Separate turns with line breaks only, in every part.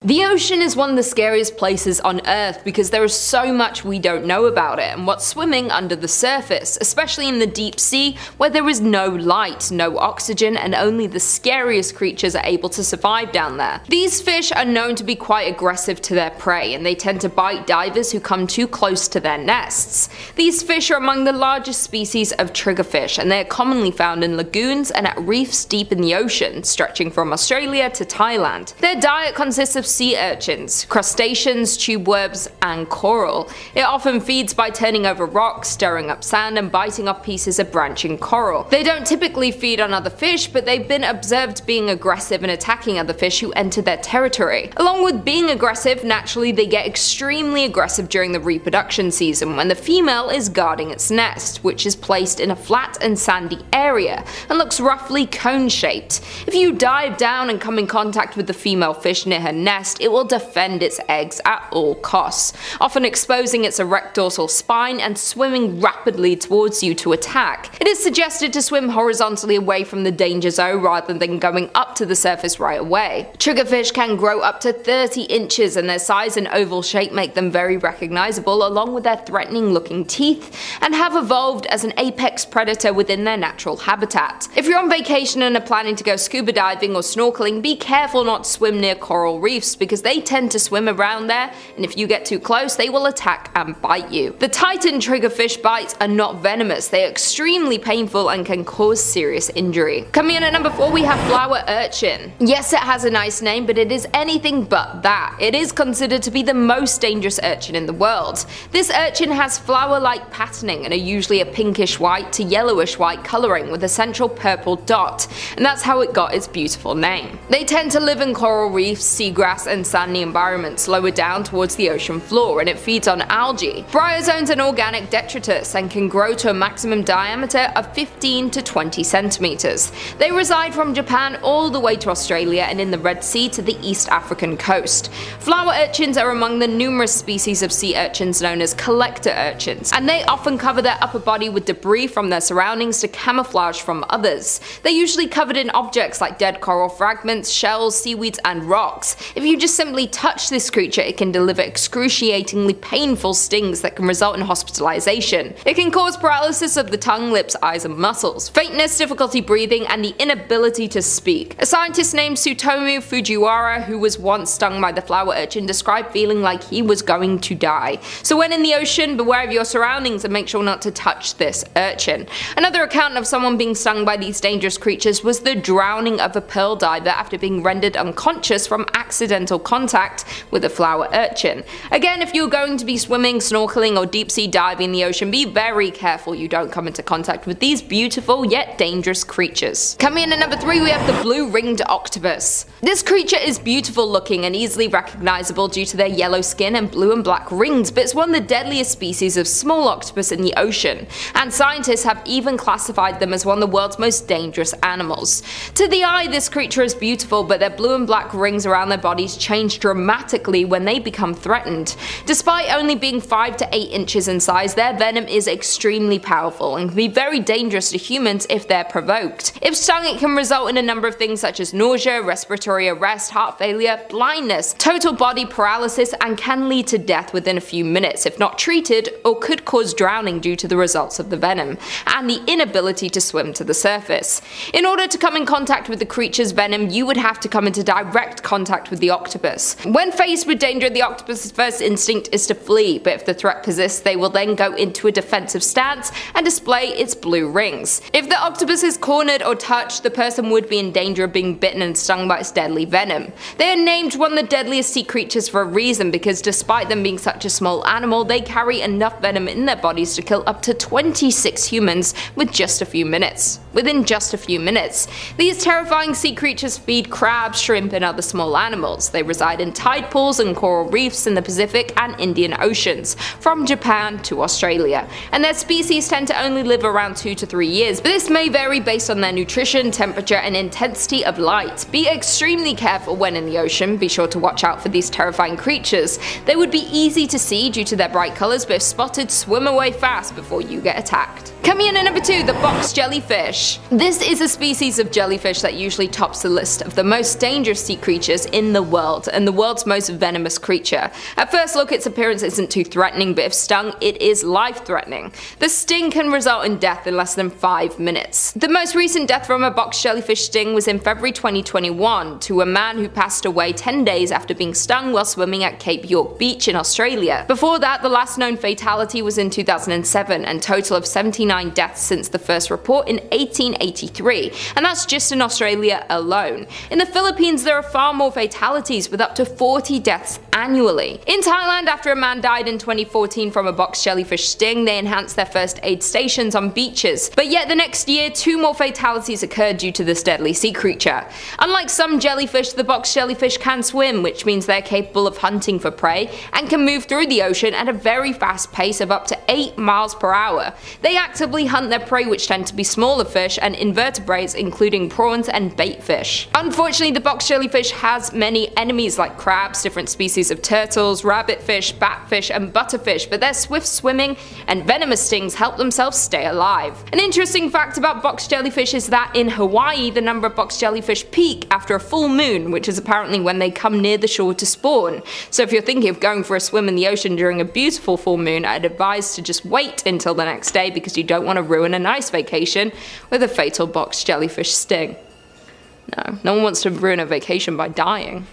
The ocean is one of the scariest places on Earth because there is so much we don't know about it and what's swimming under the surface, especially in the deep sea where there is no light, no oxygen, and only the scariest creatures are able to survive down there. These fish are known to be quite aggressive to their prey, and they tend to bite divers who come too close to their nests. These fish are among the largest species of triggerfish, and they are commonly found in lagoons and at reefs deep in the ocean, stretching from Australia to Thailand. Their diet consists of sea urchins, crustaceans, tube worms, and coral. It often feeds by turning over rocks, stirring up sand, and biting off pieces of branching coral. They don't typically feed on other fish, but they've been observed being aggressive and attacking other fish who enter their territory. Along with being aggressive, naturally they get extremely aggressive during the reproduction season when the female is guarding its nest, which is placed in a flat and sandy area and looks roughly cone-shaped. If you dive down and come in contact with the female fish near her nest, it will defend its eggs at all costs, often exposing its erect dorsal spine and swimming rapidly towards you to attack. It is suggested to swim horizontally away from the danger zone rather than going up to the surface right away. Triggerfish can grow up to 30 inches, and their size and oval shape make them very recognizable, along with their threatening looking teeth, and have evolved as an apex predator within their natural habitat. If you're on vacation and are planning to go scuba diving or snorkeling, be careful not to swim near coral reefs because they tend to swim around there, and if you get too close they will attack and bite you. The Titan triggerfish bites are not venomous, they are extremely painful and can cause serious injury. Coming in at number 4 we have flower urchin. Yes, it has a nice name, but it is anything but that. It is considered to be the most dangerous urchin in the world. This urchin has flower-like patterning and are usually a pinkish white to yellowish white colouring with a central purple dot, and that's how it got its beautiful name. They tend to live in coral reefs, seagrass, and sandy environments lower down towards the ocean floor, and it feeds on algae, bryozoans, and organic detritus, and can grow to a maximum diameter of 15 to 20 centimeters. They reside from Japan all the way to Australia and in the Red Sea to the East African coast. Flower urchins are among the numerous species of sea urchins known as collector urchins, and they often cover their upper body with debris from their surroundings to camouflage from others. They're usually covered in objects like dead coral fragments, shells, seaweeds, and rocks. If you just simply touch this creature, it can deliver excruciatingly painful stings that can result in hospitalization. It can cause paralysis of the tongue, lips, eyes, and muscles, faintness, difficulty breathing, and the inability to speak. A scientist named Tsutomu Fujiwara, who was once stung by the flower urchin, described feeling like he was going to die. So when in the ocean, beware of your surroundings and make sure not to touch this urchin. Another account of someone being stung by these dangerous creatures was the drowning of a pearl diver after being rendered unconscious from accidental contact with a flower urchin. Again, if you're going to be swimming, snorkeling, or deep sea diving in the ocean, be very careful you don't come into contact with these beautiful yet dangerous creatures. Coming in at number 3 we have the blue ringed octopus. This creature is beautiful looking and easily recognizable due to their yellow skin and blue and black rings, but it's one of the deadliest species of small octopus in the ocean, and scientists have even classified them as one of the world's most dangerous animals. To the eye, this creature is beautiful, but their blue and black rings around their bodies change dramatically when they become threatened. Despite only being 5 to 8 inches in size, their venom is extremely powerful and can be very dangerous to humans if they're provoked. If stung, it can result in a number of things such as nausea, respiratory arrest, heart failure, blindness, total body paralysis, and can lead to death within a few minutes if not treated, or could cause drowning due to the results of the venom, and the inability to swim to the surface. In order to come in contact with the creature's venom, you would have to come into direct contact with the octopus. When faced with danger, the octopus's first instinct is to flee, but if the threat persists, they will then go into a defensive stance and display its blue rings. If the octopus is cornered or touched, the person would be in danger of being bitten and stung by its deadly venom. They are named one of the deadliest sea creatures for a reason, because despite them being such a small animal, they carry enough venom in their bodies to kill up to 26 humans within just a few minutes. These terrifying sea creatures feed crabs, shrimp, and other small animals. They reside in tide pools and coral reefs in the Pacific and Indian Oceans, from Japan to Australia, and their species tend to only live around 2 to 3 years, but this may vary based on their nutrition, temperature, and intensity of light. Be extremely careful when in the ocean, be sure to watch out for these terrifying creatures. They would be easy to see due to their bright colours, but if spotted, swim away fast before you get attacked. Coming in at number 2, the box jellyfish. Triggerfish. This is a species of jellyfish that usually tops the list of the most dangerous sea creatures in the world, and the world's most venomous creature. At first look, its appearance isn't too threatening, but if stung, it is life-threatening. The sting can result in death in less than 5 minutes. The most recent death from a box jellyfish sting was in February 2021 to a man who passed away 10 days after being stung while swimming at Cape York Beach in Australia. Before that, the last known fatality was in 2007, and total of 79 deaths since the first report in 1883, and that's just in Australia alone. In the Philippines, there are far more fatalities, with up to 40 deaths annually. In Thailand, after a man died in 2014 from a box jellyfish sting, they enhanced their first aid stations on beaches, but yet the next year 2 more fatalities occurred due to this deadly sea creature. Unlike some jellyfish, the box jellyfish can swim, which means they're capable of hunting for prey and can move through the ocean at a very fast pace of up to 8 miles per hour. They actively hunt their prey, which tend to be smaller fish and invertebrates including prawns and bait fish. Unfortunately, the box jellyfish has many enemies like crabs, different species of turtles, rabbitfish, batfish and butterfish, but their swift swimming and venomous stings help themselves stay alive. An interesting fact about box jellyfish is that in Hawaii, the number of box jellyfish peak after a full moon, which is apparently when they come near the shore to spawn. So if you're thinking of going for a swim in the ocean during a beautiful full moon, I'd advise to just wait until the next day because you don't want to ruin a nice vacation with a fatal box jellyfish sting. No one wants to ruin a vacation by dying.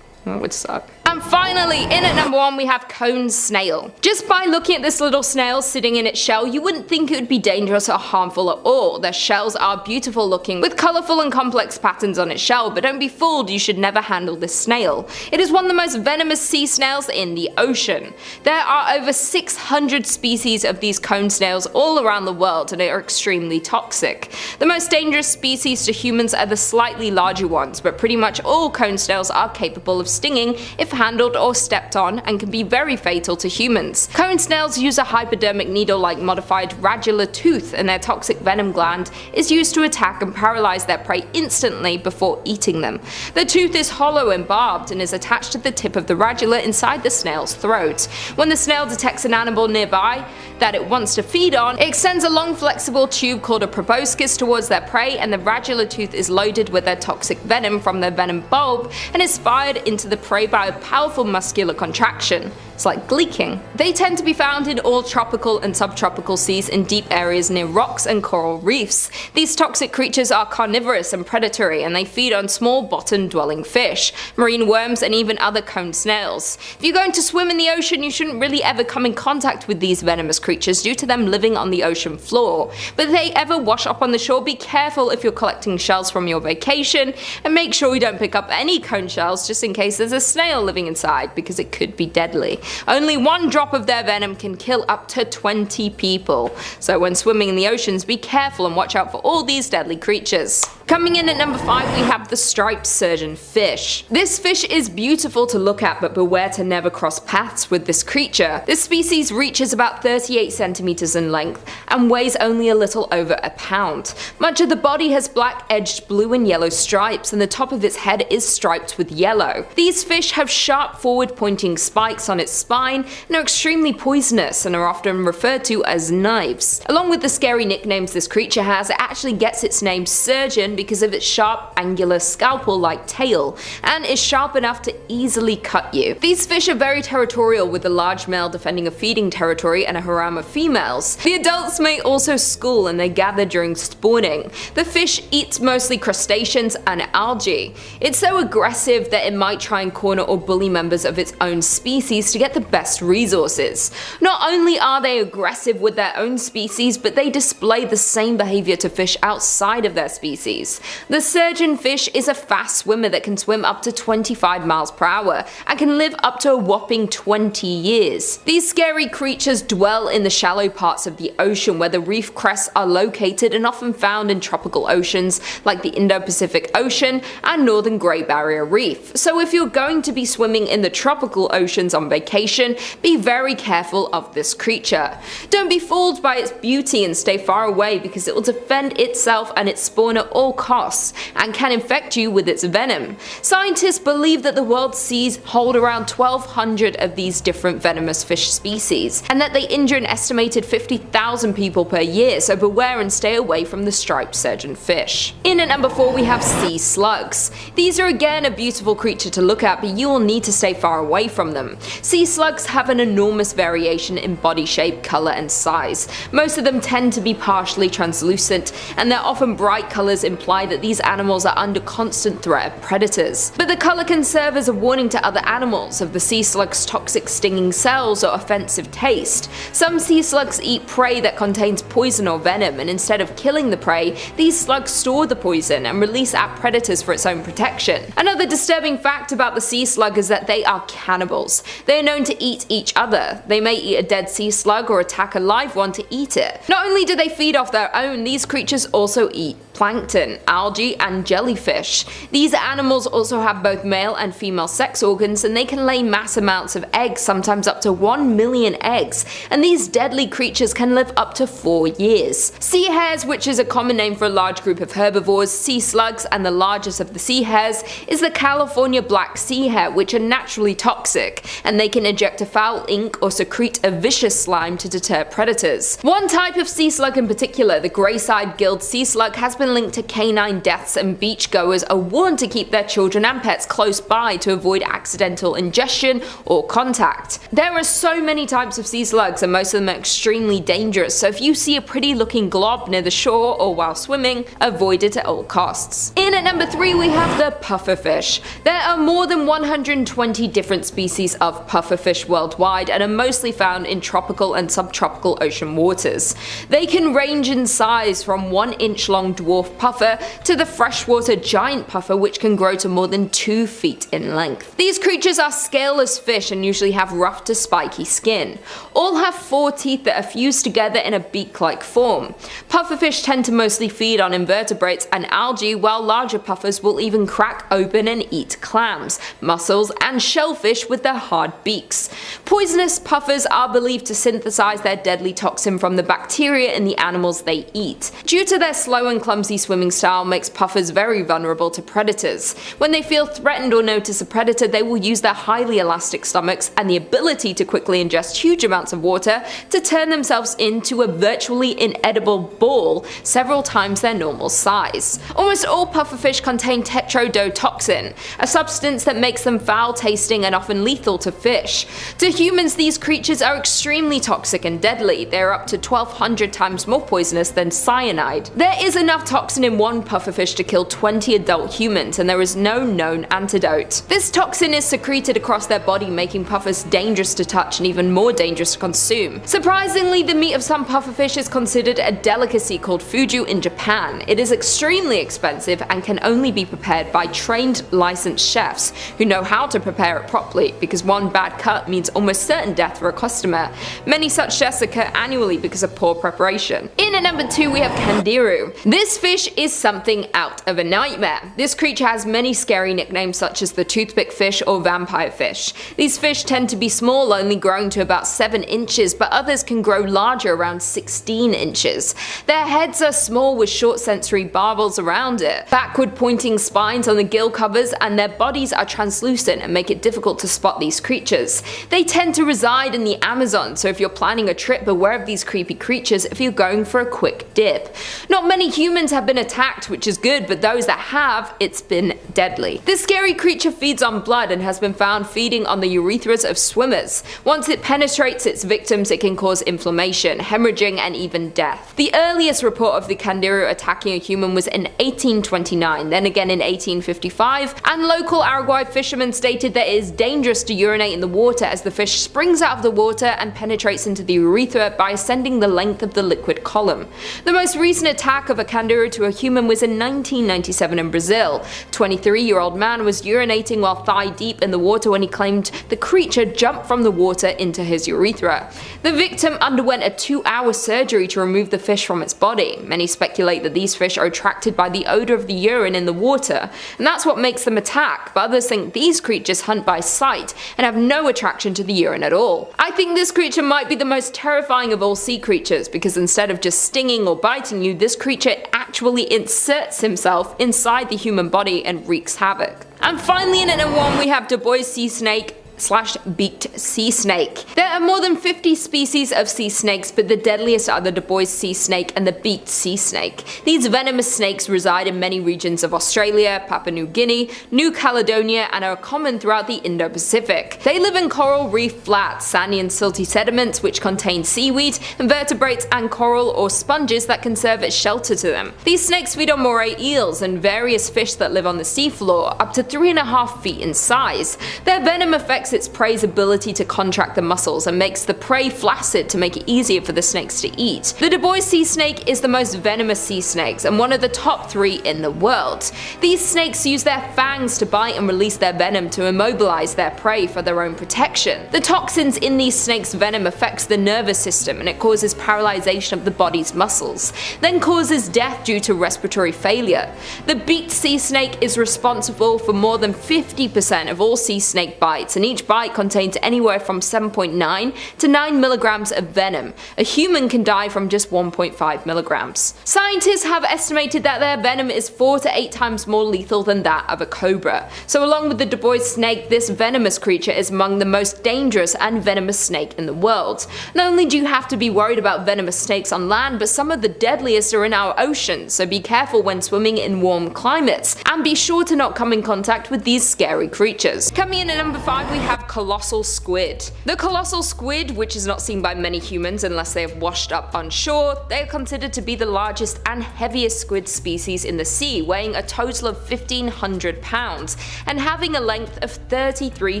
That would suck. And finally, in at number 1 we have cone snail. Just by looking at this little snail sitting in its shell, you wouldn't think it would be dangerous or harmful at all. Their shells are beautiful looking with colourful and complex patterns on its shell, but don't be fooled, you should never handle this snail. It is one of the most venomous sea snails in the ocean. There are over 600 species of these cone snails all around the world, and they are extremely toxic. The most dangerous species to humans are the slightly larger ones, but pretty much all cone snails are capable of stinging if handled or stepped on, and can be very fatal to humans. Cone snails use a hypodermic needle-like modified radula tooth, and their toxic venom gland is used to attack and paralyze their prey instantly before eating them. The tooth is hollow and barbed and is attached to the tip of the radula inside the snail's throat. When the snail detects an animal nearby that it wants to feed on, it extends a long flexible tube called a proboscis towards their prey, and the radula tooth is loaded with their toxic venom from their venom bulb and is fired into the prey by a powerful muscular contraction. It's like gleeking. They tend to be found in all tropical and subtropical seas in deep areas near rocks and coral reefs. These toxic creatures are carnivorous and predatory, and they feed on small bottom-dwelling fish, marine worms and even other cone snails. If you're going to swim in the ocean, you shouldn't really ever come in contact with these venomous creatures due to them living on the ocean floor. But if they ever wash up on the shore, be careful if you're collecting shells from your vacation, and make sure you don't pick up any cone shells just in case there's a snail living inside, because it could be deadly. Only 1 drop of their venom can kill up to 20 people. So when swimming in the oceans, be careful and watch out for all these deadly creatures. Coming in at number 5 we have the striped surgeonfish. This fish is beautiful to look at, but beware to never cross paths with this creature. This species reaches about 38 centimeters in length and weighs only a little over a pound. Much of the body has black edged blue and yellow stripes, and the top of its head is striped with yellow. These fish have sharp forward pointing spikes on its spine and are extremely poisonous and are often referred to as knives. Along with the scary nicknames this creature has, it actually gets its name surgeon because of its sharp angular scalpel-like tail, and is sharp enough to easily cut you. These fish are very territorial, with a large male defending a feeding territory and a harem of females. The adults may also school, and they gather during spawning. The fish eats mostly crustaceans and algae. It's so aggressive that it might try and corner or bully members of its own species to get the best resources. Not only are they aggressive with their own species, but they display the same behavior to fish outside of their species. The surgeonfish is a fast swimmer that can swim up to 25 miles per hour and can live up to a whopping 20 years. These scary creatures dwell in the shallow parts of the ocean where the reef crests are located, and often found in tropical oceans like the Indo-Pacific Ocean and Northern Great Barrier Reef. So if you're going to be swimming in the tropical oceans on vacation, be very careful of this creature. Don't be fooled by its beauty and stay far away, because it will defend itself and its spawn at all costs and can infect you with its venom. Scientists believe that the world's seas hold around 1,200 of these different venomous fish species, and that they injure an estimated 50,000 people per year, so beware and stay away from the striped surgeonfish. In at number 4 we have sea slugs. These are again a beautiful creature to look at, but you will need to stay far away from them. Sea slugs have an enormous variation in body shape, colour and size. Most of them tend to be partially translucent, and their often bright colours imply that these animals are under constant threat of predators. But the colour can serve as a warning to other animals of the sea slug's toxic stinging cells or offensive taste. Some sea slugs eat prey that contains poison or venom, and instead of killing the prey, these slugs store the poison and release at predators for its own protection. Another disturbing fact about the sea slug is that they are cannibals. They are known to eat each other. They may eat a dead sea slug or attack a live one to eat it. Not only do they feed off their own, these creatures also eat plankton, algae and jellyfish. These animals also have both male and female sex organs, and they can lay mass amounts of eggs, sometimes up to 1 million eggs, and these deadly creatures can live up to 4 years. Sea hares, which is a common name for a large group of herbivores, sea slugs, and the largest of the sea hares is the California black sea hare, which are naturally toxic, and they can eject a foul ink or secrete a vicious slime to deter predators. One type of sea slug in particular, the grey-side gilled sea slug, has been linked to canine deaths, and beachgoers are warned to keep their children and pets close by to avoid accidental ingestion or contact. There are so many types of sea slugs, and most of them are extremely dangerous, so if you see a pretty looking glob near the shore or while swimming, avoid it at all costs. In at number 3 we have the pufferfish. There are more than 120 different species of pufferfish worldwide, and are mostly found in tropical and subtropical ocean waters. They can range in size from 1-inch long dwarf puffer to the freshwater giant puffer, which can grow to more than 2 feet in length. These creatures are scaleless fish and usually have rough to spiky skin. All have 4 teeth that are fused together in a beak-like form. Pufferfish tend to mostly feed on invertebrates and algae, while larger puffers will even crack open and eat clams, mussels and shellfish with their hard beaks. Poisonous puffers are believed to synthesize their deadly toxin from the bacteria in the animals they eat. Due to their slow and clumsy swimming style makes puffers very vulnerable to predators. When they feel threatened or notice a predator, they will use their highly elastic stomachs and the ability to quickly ingest huge amounts of water to turn themselves into a virtually inedible ball several times their normal size. Almost all pufferfish contain tetrodotoxin, a substance that makes them foul tasting and often lethal to fish. To humans, these creatures are extremely toxic and deadly. They are up to 1,200 times more poisonous than cyanide. There is enough toxin in one pufferfish to kill 20 adult humans, and there is no known antidote. This toxin is secreted across their body, making puffers dangerous to touch and even more dangerous to consume. Surprisingly, the meat of some pufferfish is considered a delicacy called fuju in Japan. It is extremely expensive and can only be prepared by trained licensed chefs who know how to prepare it properly, because one bad cut means almost certain death for a customer. Many such deaths occur annually because of poor preparation. In at number 2 we have kandiru. This fish is something out of a nightmare. This creature has many scary nicknames such as the toothpick fish or vampire fish. These fish tend to be small, only growing to about 7 inches, but others can grow larger, around 16 inches. Their heads are small with short sensory barbels around it, backward pointing spines on the gill covers, and their bodies are translucent and make it difficult to spot these creatures. They tend to reside in the Amazon, so if you're planning a trip, beware of these creepy creatures if you're going for a quick dip. Not many humans have been attacked, which is good, but those that have, it's been deadly. This scary creature feeds on blood and has been found feeding on the urethras of swimmers. Once it penetrates its victims, it can cause inflammation, hemorrhaging, and even death. The earliest report of the kandiru attacking a human was in 1829, then again in 1855, and local Araguay fishermen stated that it is dangerous to urinate in the water as the fish springs out of the water and penetrates into the urethra by ascending the length of the liquid column. The most recent attack of a kandiru to a human was in 1997 in Brazil. A 23-year-old man was urinating while thigh deep in the water when he claimed the creature jumped from the water into his urethra. The victim underwent a 2-hour surgery to remove the fish from its body. Many speculate that these fish are attracted by the odor of the urine in the water, and that's what makes them attack, but others think these creatures hunt by sight and have no attraction to the urine at all. I think this creature might be the most terrifying of all sea creatures, because instead of just stinging or biting you, this creature actually inserts himself inside the human body and wreaks havoc. And finally in at number 1 we have Deboy Sea Snake / beaked sea snake. There are more than 50 species of sea snakes, but the deadliest are the Deboy sea snake and the beaked sea snake. These venomous snakes reside in many regions of Australia, Papua New Guinea, New Caledonia, and are common throughout the Indo-Pacific. They live in coral reef flats, sandy and silty sediments which contain seaweed, invertebrates, and coral or sponges that can serve as shelter to them. These snakes feed on moray eels and various fish that live on the seafloor, up to 3.5 feet in size. Their venom affects its prey's ability to contract the muscles and makes the prey flaccid to make it easier for the snakes to eat. The Deboy sea snake is the most venomous sea snakes and one of the top 3 in the world. These snakes use their fangs to bite and release their venom to immobilize their prey for their own protection. The toxins in these snakes' venom affects the nervous system and it causes paralyzation of the body's muscles, then causes death due to respiratory failure. The beaked sea snake is responsible for more than 50% of all sea snake bites, and each bite contains anywhere from 7.9 to 9 milligrams of venom. A human can die from just 1.5 milligrams. Scientists have estimated that their venom is 4 to 8 times more lethal than that of a cobra. So along with the Deboy snake, this venomous creature is among the most dangerous and venomous snake in the world. Not only do you have to be worried about venomous snakes on land, but some of the deadliest are in our oceans, so be careful when swimming in warm climates, and be sure to not come in contact with these scary creatures. Coming in at number 5 we have Colossal Squid. The Colossal Squid, which is not seen by many humans unless they have washed up on shore, they are considered to be the largest and heaviest squid species in the sea, weighing a total of 1,500 pounds and having a length of 33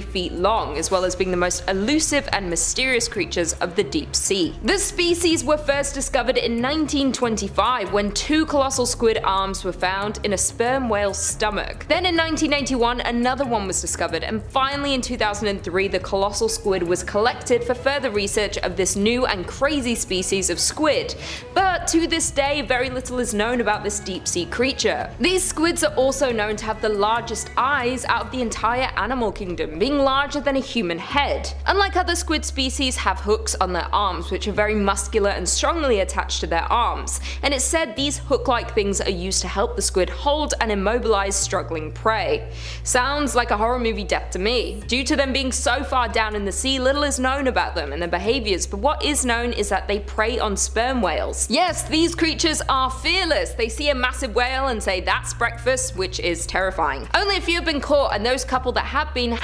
feet long, as well as being the most elusive and mysterious creatures of the deep sea. The species were first discovered in 1925 when 2 colossal squid arms were found in a sperm whale's stomach. Then in 1981 another one was discovered, and finally in 2003 the colossal squid was collected for further research of this new and crazy species of squid. But to this day very little is known about this deep sea creature. These squids are also known to have the largest eyes out of the entire animal kingdom, being larger than a human head. Unlike other squid species, have hooks on their arms which are very muscular and strongly attached to their arms, and it's said these hook-like things are used to help the squid hold and immobilize struggling prey. Sounds like a horror movie death to me. Due to them being so far down in the sea, little is known about them and their behaviors, but what is known is that they prey on sperm whales. Yes, these creatures are fearless. They see a massive whale and say that's breakfast, which is terrifying. Only a few have been caught, and those couple that have been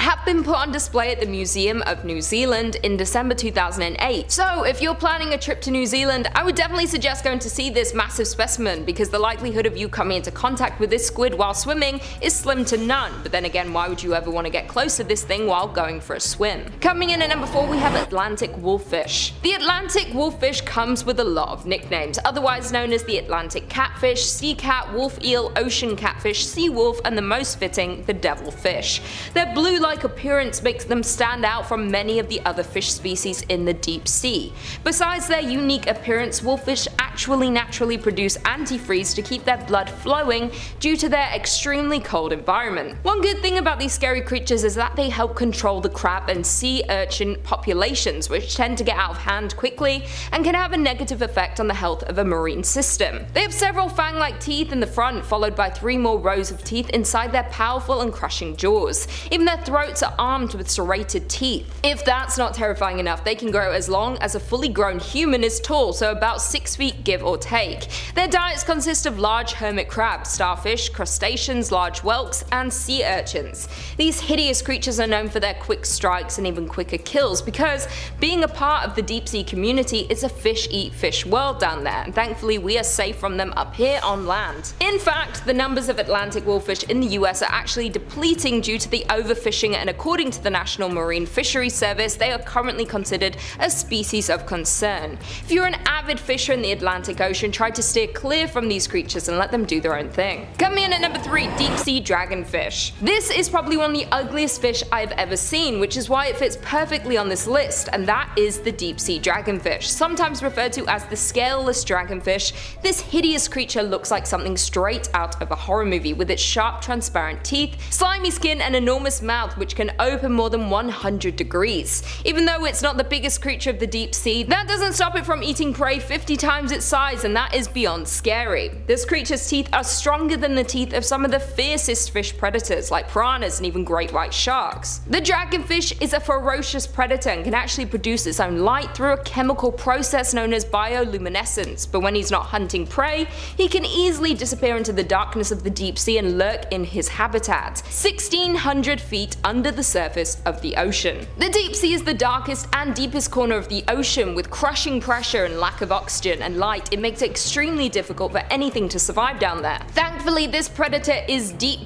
put on display at the Museum of New Zealand in December 2008. So if you're planning a trip to New Zealand, I would definitely suggest going to see this massive specimen, because the likelihood of you coming into contact with this squid while swimming is slim to none. But then again, why would you ever want to get close to this thing while going for a swim? Coming in at number 4 we have Atlantic Wolfish. The Atlantic Wolfish comes with a lot of nicknames, otherwise known as the Atlantic Catfish, Sea Cat, Wolf Eel, Ocean Catfish, Sea Wolf, and the most fitting, the Devil Fish. Their blue-like appearance makes them stand out from many of the other fish species in the deep sea. Besides their unique appearance, wolfish actually naturally produce antifreeze to keep their blood flowing due to their extremely cold environment. One good thing about these scary creatures is that they help control the crab and sea urchin populations, which tend to get out of hand quickly and can have a negative effect on the health of a marine system. They have several fang-like teeth in the front, followed by 3 more rows of teeth inside their powerful and crushing jaws. Even their throats are armed with serrated teeth. If that's not terrifying enough, they can grow as long as a fully grown human is tall, so about 6 feet give or take. Their diets consist of large hermit crabs, starfish, crustaceans, large whelks, and sea urchins. These hideous creatures are known for their quick strikes and even quicker kills, because being a part of the deep sea community, it's a fish eat fish world down there, and thankfully we are safe from them up here on land. In fact, the numbers of Atlantic wolfish in the US are actually depleting due to the overfishing, and according to the National Marine Fisheries Service, they are currently considered a species of concern. If you're an avid fisher in the Atlantic Ocean, try to steer clear from these creatures and let them do their own thing. Coming in at number 3, Deep Sea Dragonfish. This is probably one of the ugliest fish I've ever seen, which is why it fits perfectly on this list, and that is the Deep Sea Dragonfish. Sometimes referred to as the scaleless dragonfish, this hideous creature looks like something straight out of a horror movie, with its sharp transparent teeth, slimy skin, and enormous mouth which can open more than 100 degrees. Even though it's not the biggest creature of the deep sea, that doesn't stop it from eating prey 50 times its its size, and that is beyond scary. This creature's teeth are stronger than the teeth of some of the fiercest fish predators like piranhas and even great white sharks. The dragonfish is a ferocious predator and can actually produce its own light through a chemical process known as bioluminescence, but when he's not hunting prey, he can easily disappear into the darkness of the deep sea and lurk in his habitat, 1600 feet under the surface of the ocean. The deep sea is the darkest and deepest corner of the ocean. With crushing pressure and lack of oxygen and light, it makes it extremely difficult for anything to survive down there. Thankfully, this predator is deep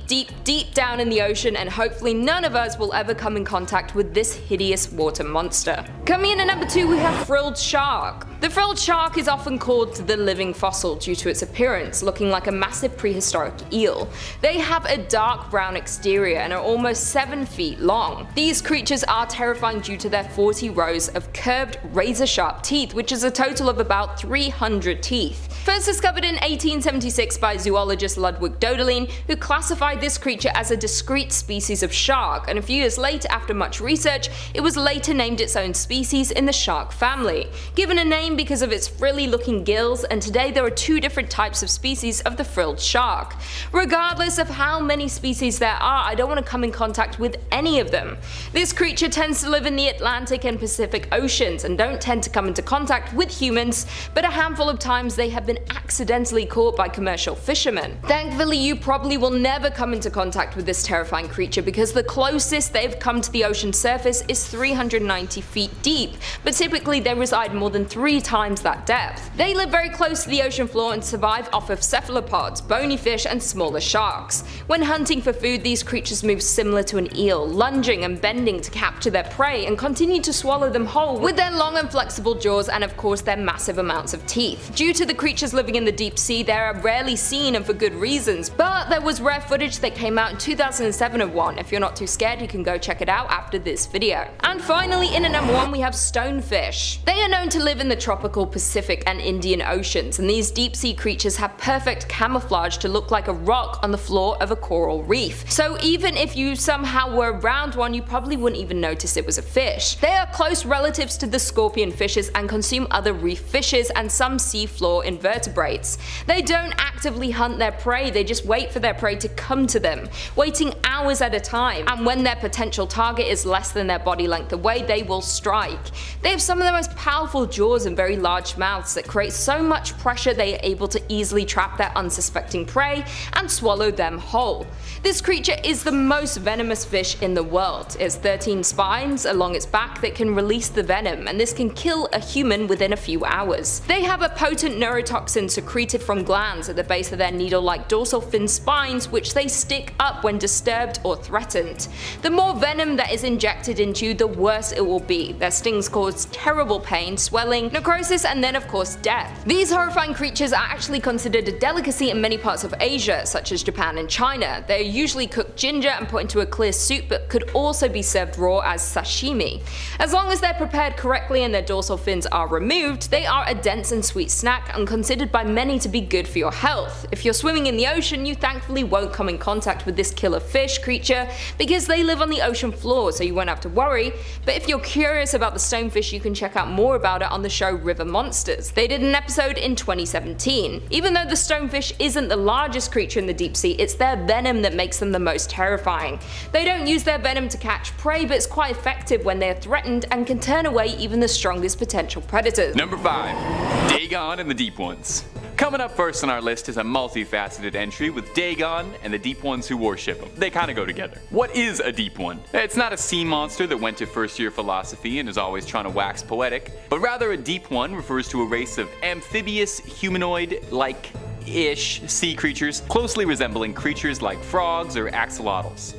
down in the ocean, and hopefully none of us will ever come in contact with this hideous water monster. Coming in at number 2, we have Frilled Shark. The frilled shark is often called the living fossil due to its appearance, looking like a massive prehistoric eel. They have a dark brown exterior and are almost 7 feet long. These creatures are terrifying due to their 40 rows of curved, razor-sharp teeth, which is a total of about 300 teeth. First discovered in 1876 by zoologist Ludwig Dodelin, who classified this creature as a discrete species of shark, and a few years later, after much research, it was later named its own species in the shark family, given a name because of its frilly looking gills, and today there are 2 different types of species of the frilled shark. Regardless of how many species there are, I don't want to come in contact with any of them. This creature tends to live in the Atlantic and Pacific Oceans and don't tend to come into contact with humans, but a handful of times they have been accidentally caught by commercial fishermen. Thankfully, you probably will never come into contact with this terrifying creature because the closest they've come to the ocean surface is 390 feet deep, but typically they reside more than 3 times that depth. They live very close to the ocean floor and survive off of cephalopods, bony fish, and smaller sharks. When hunting for food, these creatures move similar to an eel, lunging and bending to capture their prey and continue to swallow them whole with their long and flexible jaws and of course their massive amounts of teeth. Due to the creatures living in the deep sea, they are rarely seen and for good reasons, but there was rare footage that came out in 2007 of one. If you're not too scared, you can go check it out after this video. And finally, in at number 1, we have stonefish. They are known to live in the tropical Pacific and Indian Oceans, and these deep sea creatures have perfect camouflage to look like a rock on the floor of a coral reef. So even if you somehow were around one, you probably wouldn't even notice it was a fish. They are close relatives to the scorpion fishes and consume other reef fishes and some seafloor invertebrates. They don't actively hunt their prey, they just wait for their prey to come to them, waiting hours at a time, and when their potential target is less than their body length away, they will strike. They have some of the most powerful jaws and very large mouths that create so much pressure they are able to easily trap their unsuspecting prey and swallow them whole. This creature is the most venomous fish in the world. It has 13 spines along its back that can release the venom, and this can kill a human within a few hours. They have a potent neurotoxin secreted from glands at the base of their needle-like dorsal fin spines, which they stick up when disturbed or threatened. The more venom that is injected into you, the worse it will be. Their stings cause terrible pain, swelling, necrosis, and then of course death. These horrifying creatures are actually considered a delicacy in many parts of Asia, such as Japan and China. They are usually cooked ginger and put into a clear soup, but could also be served raw as sashimi. As long as they're prepared correctly and their dorsal fins are removed, they are a dense and sweet snack and considered by many to be good for your health. If you're swimming in the ocean, you thankfully won't come in contact with this killer fish creature because they live on the ocean floor, so you won't have to worry. But if you're curious about the stonefish, you can check out more about it on the show River Monsters. They did an episode in 2017. Even though the stonefish isn't the largest creature in the deep sea, it's their venom that makes them the most terrifying. They don't use their venom to catch prey, but it's quite effective when they are threatened and can turn away even the strongest potential predators.
Number 5. Dagon and the Deep Ones. Coming up first on our list is a multifaceted entry with Dagon and the deep ones who worship him. They kinda go together. What is a deep one? It's not a sea monster that went to first year philosophy and is always trying to wax poetic, but rather a deep one refers to a race of amphibious, humanoid-like ish sea creatures closely resembling creatures like frogs or axolotls.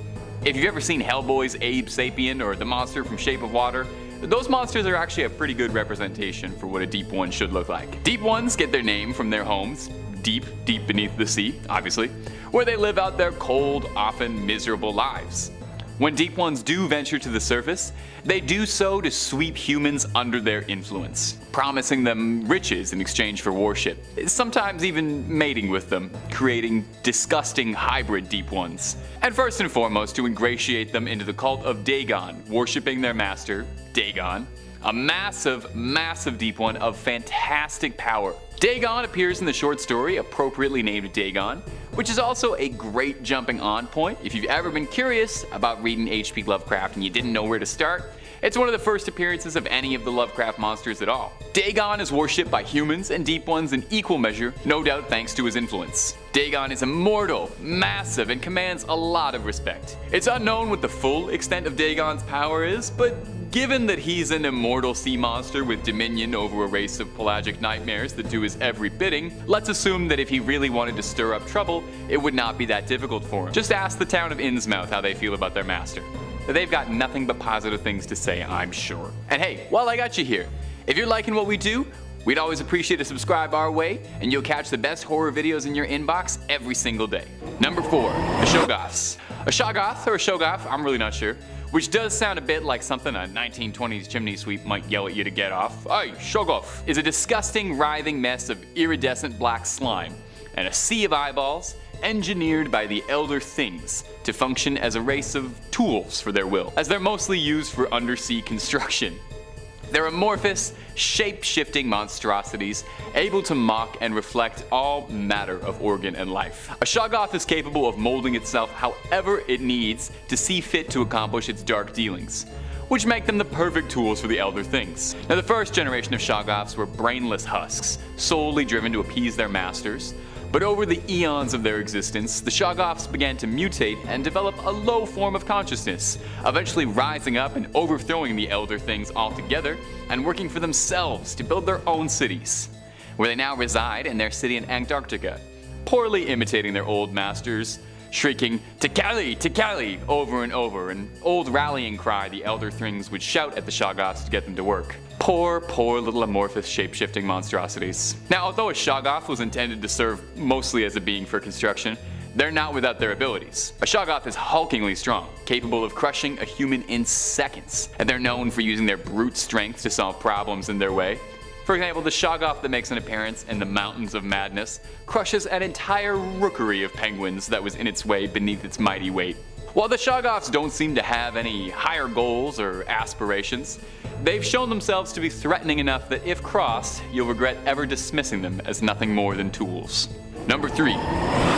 If you've ever seen Hellboy's Abe Sapien or the monster from Shape of Water, those monsters are actually a pretty good representation for what a deep one should look like. Deep ones get their name from their homes, deep beneath the sea, obviously, where they live out their cold, often miserable lives. When deep ones do venture to the surface, they do so to sweep humans under their influence, promising them riches in exchange for worship, sometimes even mating with them, creating disgusting hybrid deep ones. And first and foremost to ingratiate them into the cult of Dagon, worshipping their master, Dagon, a massive deep one of fantastic power. Dagon appears in the short story appropriately named Dagon, which is also a great jumping on point if you've ever been curious about reading H.P. Lovecraft and you didn't know where to start. It's one of the first appearances of any of the Lovecraft monsters at all. Dagon is worshipped by humans and deep ones in equal measure, no doubt thanks to his influence. Dagon is immortal, massive, and commands a lot of respect. It's unknown what the full extent of Dagon's power is, but given that he's an immortal sea monster with dominion over a race of pelagic nightmares that do his every bidding, let's assume that if he really wanted to stir up trouble, it would not be that difficult for him. Just ask the town of Innsmouth how they feel about their master. They've got nothing but positive things to say, I'm sure. And hey, while I got you here, if you're liking what we do, we'd always appreciate a subscribe our way, and you'll catch the best horror videos in your inbox every single day. Number 4, the Shoggoths. A Shoggoth or a Shoggoth, I'm really not sure, which does sound a bit like something a 1920s chimney sweep might yell at you to get off. Hey, Shoggoth is a disgusting, writhing mess of iridescent black slime and a sea of eyeballs engineered by the Elder Things to function as a race of tools for their will, as they're mostly used for undersea construction. They're amorphous, shape-shifting monstrosities, able to mock and reflect all matter of organ and life. A Shoggoth is capable of molding itself however it needs to see fit to accomplish its dark dealings, which make them the perfect tools for the Elder Things. Now, the first generation of Shoggoths were brainless husks, solely driven to appease their masters. But over the eons of their existence, the Shoggoths began to mutate and develop a low form of consciousness, eventually rising up and overthrowing the Elder Things altogether and working for themselves to build their own cities, where they now reside in their city in Antarctica, poorly imitating their old masters, shrieking Tikali over and over, an old rallying cry the Elder Things would shout at the Shoggoths to get them to work. Poor little amorphous shape-shifting monstrosities. Now, although a Shoggoth was intended to serve mostly as a being for construction, they're not without their abilities. A Shoggoth is hulkingly strong, capable of crushing a human in seconds, and they're known for using their brute strength to solve problems in their way. For example, the Shoggoth that makes an appearance in the Mountains of Madness crushes an entire rookery of penguins that was in its way beneath its mighty weight. While the Shoggoths don't seem to have any higher goals or aspirations, they've shown themselves to be threatening enough that if crossed, you'll regret ever dismissing them as nothing more than tools. Number 3,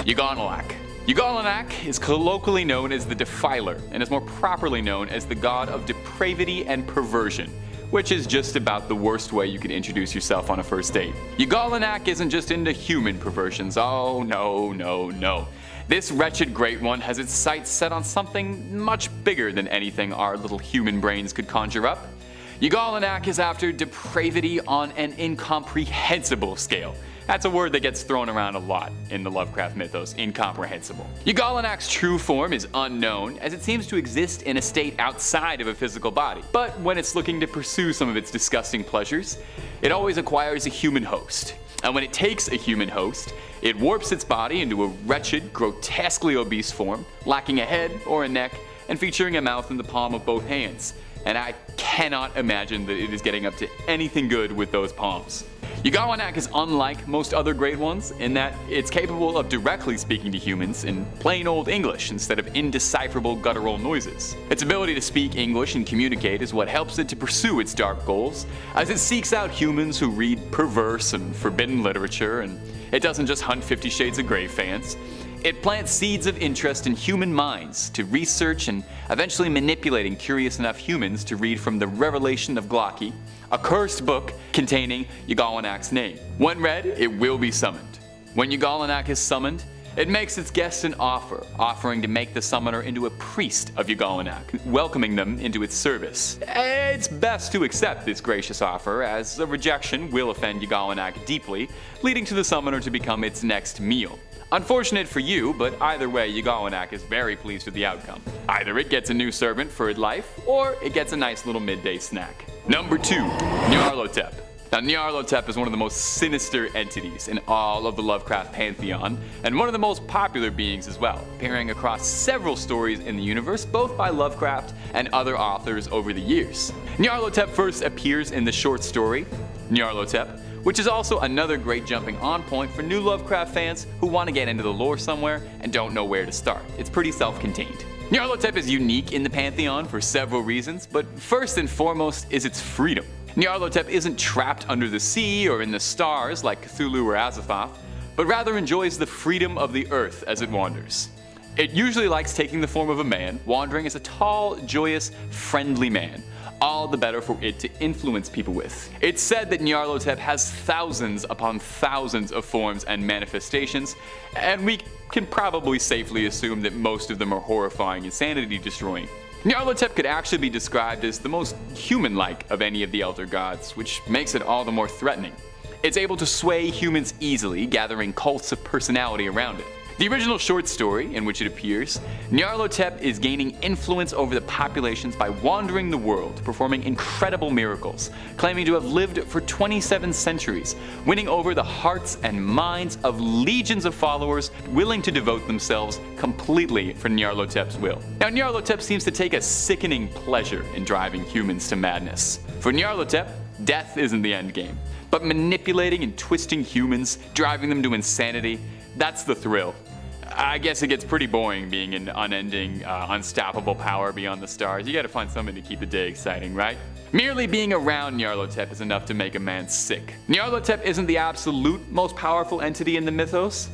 Yolanak. Yolanak is colloquially known as the Defiler and is more properly known as the god of depravity and perversion, which is just about the worst way you can introduce yourself on a first date. Yolanak isn't just into human perversions, oh no. This wretched great one has its sights set on something much bigger than anything our little human brains could conjure up. Yolanak is after depravity on an incomprehensible scale. That's a word that gets thrown around a lot in the Lovecraft mythos, incomprehensible. Yolanak's true form is unknown, as it seems to exist in a state outside of a physical body. But when it's looking to pursue some of its disgusting pleasures, it always acquires a human host. And when it takes a human host, it warps its body into a wretched, grotesquely obese form, lacking a head or a neck, and featuring a mouth in the palm of both hands. And I cannot imagine that it is getting up to anything good with those palms. Yolanak is unlike most other great ones in that it's capable of directly speaking to humans in plain old English instead of indecipherable guttural noises. Its ability to speak English and communicate is what helps it to pursue its dark goals, as it seeks out humans who read perverse and forbidden literature, and it doesn't just hunt 50 Shades of Grey fans. It plants seeds of interest in human minds to research and eventually manipulating curious enough humans to read from the Revelation of Glocki, a cursed book containing Yolanak's name. When read, it will be summoned. When Yolanak is summoned, it makes its guests an offer, offering to make the summoner into a priest of Yolanak, welcoming them into its service. It's best to accept this gracious offer, as a rejection will offend Yolanak deeply, leading to the summoner to become its next meal. Unfortunate for you, but either way, Yolanak is very pleased with the outcome. Either it gets a new servant for its life, or it gets a nice little midday snack. Number 2, Naroteep. Now, Naroteep is one of the most sinister entities in all of the Lovecraft pantheon, and one of the most popular beings as well, appearing across several stories in the universe, both by Lovecraft and other authors over the years. Naroteep first appears in the short story, Naroteep, which is also another great jumping on point for new Lovecraft fans who want to get into the lore somewhere and don't know where to start. It's pretty self-contained. Nyarlathotep is unique in the Pantheon for several reasons, but first and foremost is its freedom. Nyarlathotep isn't trapped under the sea or in the stars like Cthulhu or Yagsaf, but rather enjoys the freedom of the earth as it wanders. It usually likes taking the form of a man, wandering as a tall, joyous, friendly man, all the better for it to influence people with. It's said that Nyarlathotep has thousands upon thousands of forms and manifestations, and we can probably safely assume that most of them are horrifying and sanity-destroying. Nyarlathotep could actually be described as the most human-like of any of the elder gods, which makes it all the more threatening. It's able to sway humans easily, gathering cults of personality around it. The original short story in which it appears, Nyarlathotep is gaining influence over the populations by wandering the world, performing incredible miracles, claiming to have lived for 27 centuries, winning over the hearts and minds of legions of followers willing to devote themselves completely for Nyarlathotep's will. Now, Nyarlathotep seems to take a sickening pleasure in driving humans to madness. For Nyarlathotep, death isn't the end game, but manipulating and twisting humans, driving them to insanity, that's the thrill. I guess it gets pretty boring being an unending, unstoppable power beyond the stars. You gotta find something to keep the day exciting, right? Merely being around Nyarlathotep is enough to make a man sick. Nyarlathotep isn't the absolute most powerful entity in the mythos,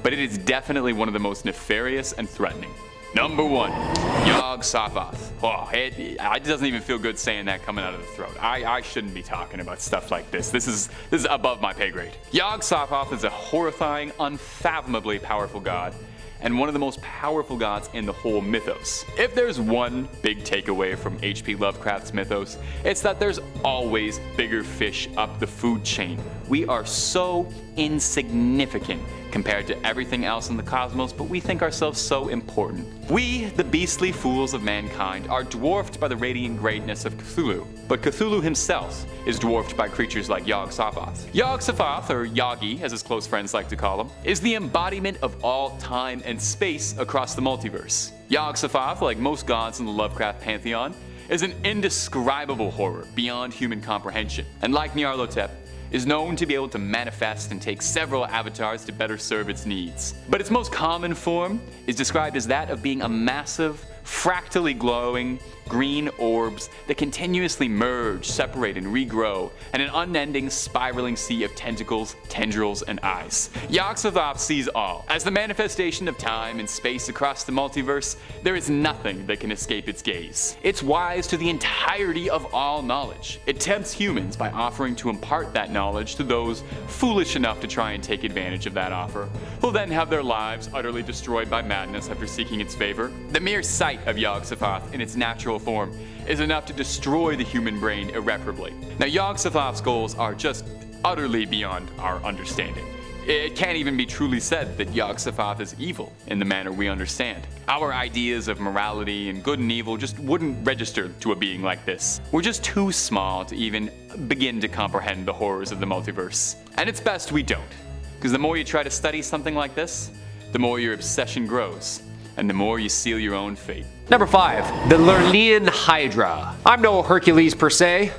but it is definitely one of the most nefarious and threatening. Number 1, Yagsaf. Oh, it doesn't even feel good saying that coming out of the throat. I shouldn't be talking about stuff like this. This is above my pay grade. Yagsaf is a horrifying, unfathomably powerful god, and one of the most powerful gods in the whole mythos. If there's one big takeaway from H.P. Lovecraft's mythos, it's that there's always bigger fish up the food chain. We are so insignificant compared to everything else in the cosmos, but we think ourselves so important. We, the beastly fools of mankind, are dwarfed by the radiant greatness of Cthulhu, but Cthulhu himself is dwarfed by creatures like Yagsaf. Yagsaf, or Yagi as his close friends like to call him, is the embodiment of all time and space across the multiverse. Yagsaf, like most gods in the Lovecraft pantheon, is an indescribable horror beyond human comprehension, and like Nyarlathotep, is known to be able to manifest and take several avatars to better serve its needs. But its most common form is described as that of being a massive, fractally glowing green orbs that continuously merge, separate, and regrow in an unending spiraling sea of tentacles, tendrils, and eyes. Yagsaf sees all. As the manifestation of time and space across the multiverse, there is nothing that can escape its gaze. It's wise to the entirety of all knowledge. It tempts humans by offering to impart that knowledge to those foolish enough to try and take advantage of that offer, who'll then have their lives utterly destroyed by madness after seeking its favor. The mere sight of Yagsaf in its natural form is enough to destroy the human brain irreparably. Now, Yagsaf's goals are just utterly beyond our understanding. It can't even be truly said that Yagsaf is evil in the manner we understand. Our ideas of morality and good and evil just wouldn't register to a being like this. We're just too small to even begin to comprehend the horrors of the multiverse. And it's best we don't, because the more you try to study something like this, the more your obsession grows, and the more you seal your own fate.
Number 5, the Lleian Hydra. I'm no Hercules per se.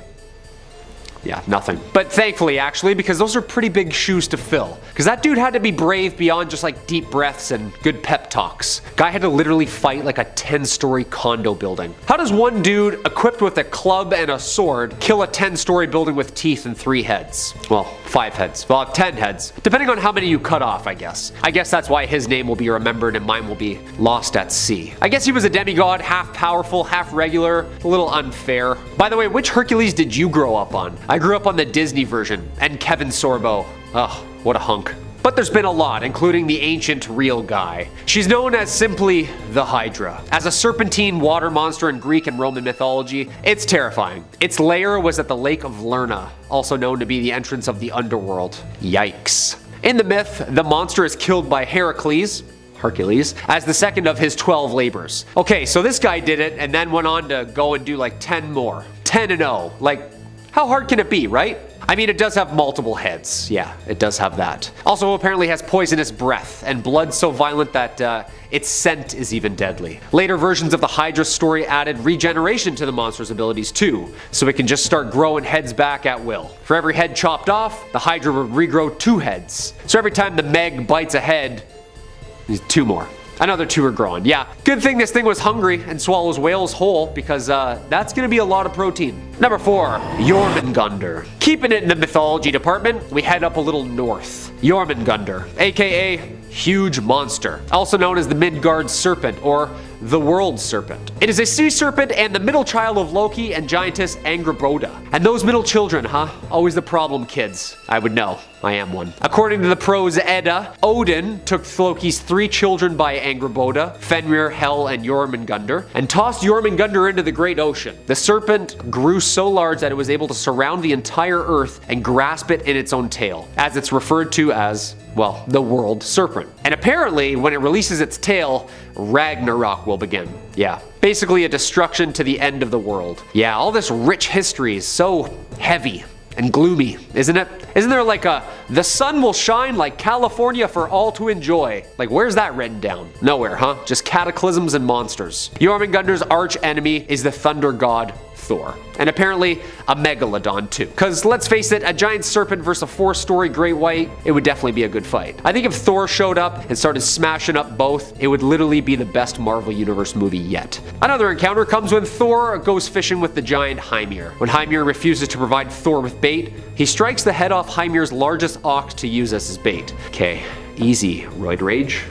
Yeah, nothing. But thankfully, actually, because those are pretty big shoes to fill. Because that dude had to be brave beyond just like deep breaths and good pep talks. Guy had to literally fight like a 10-story condo building. How does one dude equipped with a club and a sword kill a 10-story building with teeth and 3 heads? Well, 5 heads. Well, 10 heads. Depending on how many you cut off, I guess. I guess that's why his name will be remembered and mine will be lost at sea. I guess he was a demigod, half powerful, half regular, a little unfair. By the way, which Hercules did you grow up on? I grew up on the Disney version, and Kevin Sorbo. Ugh, what a hunk. But there's been a lot, including the ancient real guy. She's known as simply the Hydra. As a serpentine water monster in Greek and Roman mythology, it's terrifying. Its lair was at the Lake of Lerna, also known to be the entrance of the underworld. Yikes. In the myth, the monster is killed by Hercules, as the second of his 12 labors. Okay, so this guy did it and then went on to go and do like 10 more. 10-0. Like, how hard can it be, right? I mean, it does have multiple heads. Yeah, it does have that. Also, apparently has poisonous breath and blood so violent that its scent is even deadly. Later versions of the Hydra story added regeneration to the monster's abilities too, so it can just start growing heads back at will. For every head chopped off, the Hydra would regrow 2 heads. So every time the Meg bites a head, 2 more. Another 2 are growing. Yeah, good thing this thing was hungry and swallows whales whole, because that's gonna be a lot of protein. Number 4, Yorman Gunder. Keeping it in the mythology department, we head up a little north. Yorman Gunder, aka Huge Monster, also known as the Midgard Serpent or the World Serpent. It is a sea serpent and the middle child of Loki and giantess Angrboda. And those middle children, huh? Always the problem kids. I would know. I am one. According to the prose Edda, Odin took Loki's 3 children by Angrboda, Fenrir, Hel, and Jormungandr, and tossed Jormungandr into the great ocean. The serpent grew so large that it was able to surround the entire earth and grasp it in its own tail, as it's referred to as, well, the World Serpent. And apparently, when it releases its tail, Ragnarok will begin. Yeah, basically a destruction to the end of the world. Yeah, all this rich history is so heavy and gloomy, isn't it? Isn't there like the sun will shine like California for all to enjoy? Like, where's that written down? Nowhere, huh? Just cataclysms and monsters. Jormungandr's arch enemy is the thunder god Thor, and apparently a megalodon too. Cause let's face it, a giant serpent versus a 4-story great white, it would definitely be a good fight. I think if Thor showed up and started smashing up both, it would literally be the best Marvel Universe movie yet. Another encounter comes when Thor goes fishing with the giant Hymir. When Hymir refuses to provide Thor with bait, he strikes the head off Hymir's largest ox to use as his bait. Okay, easy, Roid Rage.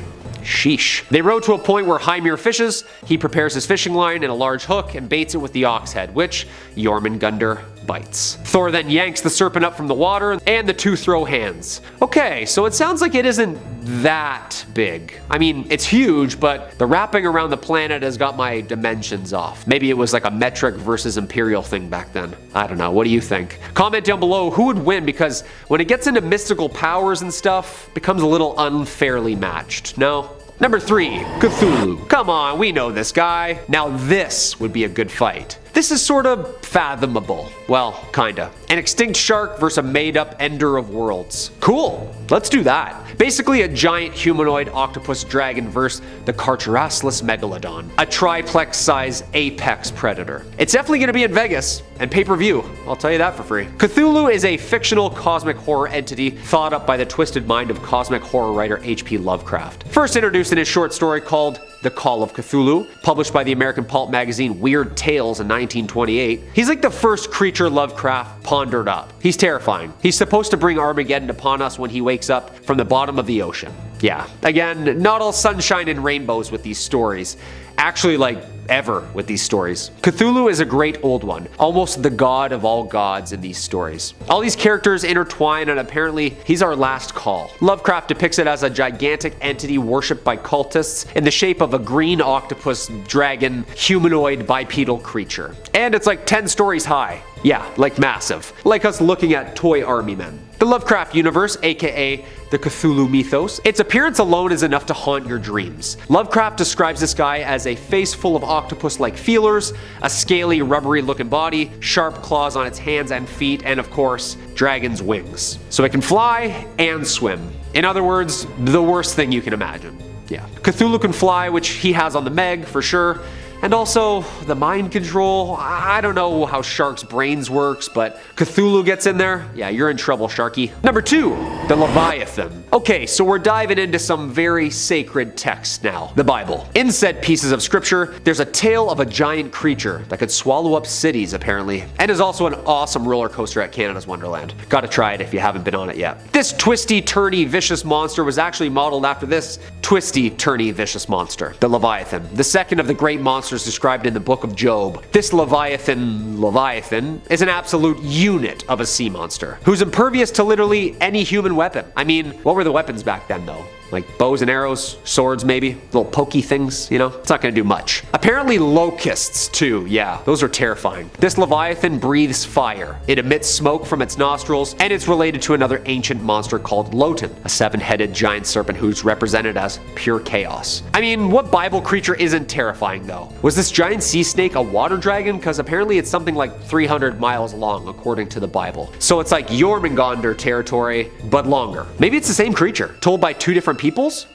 Sheesh. They row to a point where Hymir fishes, he prepares his fishing line and a large hook and baits it with the ox head, which Jormungandr bites. Thor then yanks the serpent up from the water and the 2 throw hands. Okay, so it sounds like it isn't that big. I mean, it's huge, but the wrapping around the planet has got my dimensions off. Maybe it was like a metric versus imperial thing back then. I don't know, what do you think? Comment down below who would win, because when it gets into mystical powers and stuff, it becomes a little unfairly matched, no? Number 3, Cthulhu. Come on, we know this guy. Now this would be a good fight. This is sort of fathomable. Well, kinda. An extinct shark versus a made-up ender of worlds. Cool, let's do that. Basically a giant humanoid octopus dragon versus the Carcharaslus megalodon, a triplex-size apex predator. It's definitely gonna be in Vegas, and pay-per-view, I'll tell you that for free. Cthulhu is a fictional cosmic horror entity thought up by the twisted mind of cosmic horror writer H.P. Lovecraft. First introduced in his short story called The Call of Cthulhu, published by the American pulp magazine Weird Tales in 1928. He's like the first creature Lovecraft pondered up. He's terrifying. He's supposed to bring Armageddon upon us when he wakes up from the bottom of the ocean. Yeah, again, not all sunshine and rainbows with these stories. Actually, like, ever with these stories. Cthulhu is a great old one, almost the god of all gods in these stories. All these characters intertwine, and apparently he's our last call. Lovecraft depicts it as a gigantic entity worshipped by cultists in the shape of a green octopus dragon humanoid bipedal creature. And it's like 10 stories high. Yeah, like massive. Like us looking at toy army men. The Lovecraft universe, aka the Cthulhu mythos, its appearance alone is enough to haunt your dreams. Lovecraft describes this guy as a face full of octopus-like feelers, a scaly, rubbery-looking body, sharp claws on its hands and feet, and of course, dragon's wings. So it can fly and swim. In other words, the worst thing you can imagine. Yeah. Cthulhu can fly, which he has on the Meg, for sure. And also, the mind control, I don't know how sharks' brains works, but Cthulhu gets in there, yeah, you're in trouble, Sharky. Number 2, the Leviathan. Okay, so we're diving into some very sacred texts now, the Bible. In said pieces of scripture, there's a tale of a giant creature that could swallow up cities, apparently, and is also an awesome roller coaster at Canada's Wonderland. Gotta try it if you haven't been on it yet. This twisty, turny, vicious monster was actually modeled after this twisty, turny, vicious monster, the Leviathan, the second of the great monsters described in the book of Job. This Leviathan is an absolute unit of a sea monster who's impervious to literally any human weapon. I mean, what were the weapons back then though? Like bows and arrows, swords maybe, little pokey things, you know? It's not gonna do much. Apparently locusts too, yeah, those are terrifying. This Leviathan breathes fire. It emits smoke from its nostrils, and it's related to another ancient monster called Loten, a 7-headed giant serpent who's represented as pure chaos. I mean, what Bible creature isn't terrifying though? Was this giant sea snake a water dragon? Because apparently it's something like 300 miles long according to the Bible. So it's like Yorman Gunder territory, but longer. Maybe it's the same creature, told by 2 different peoples?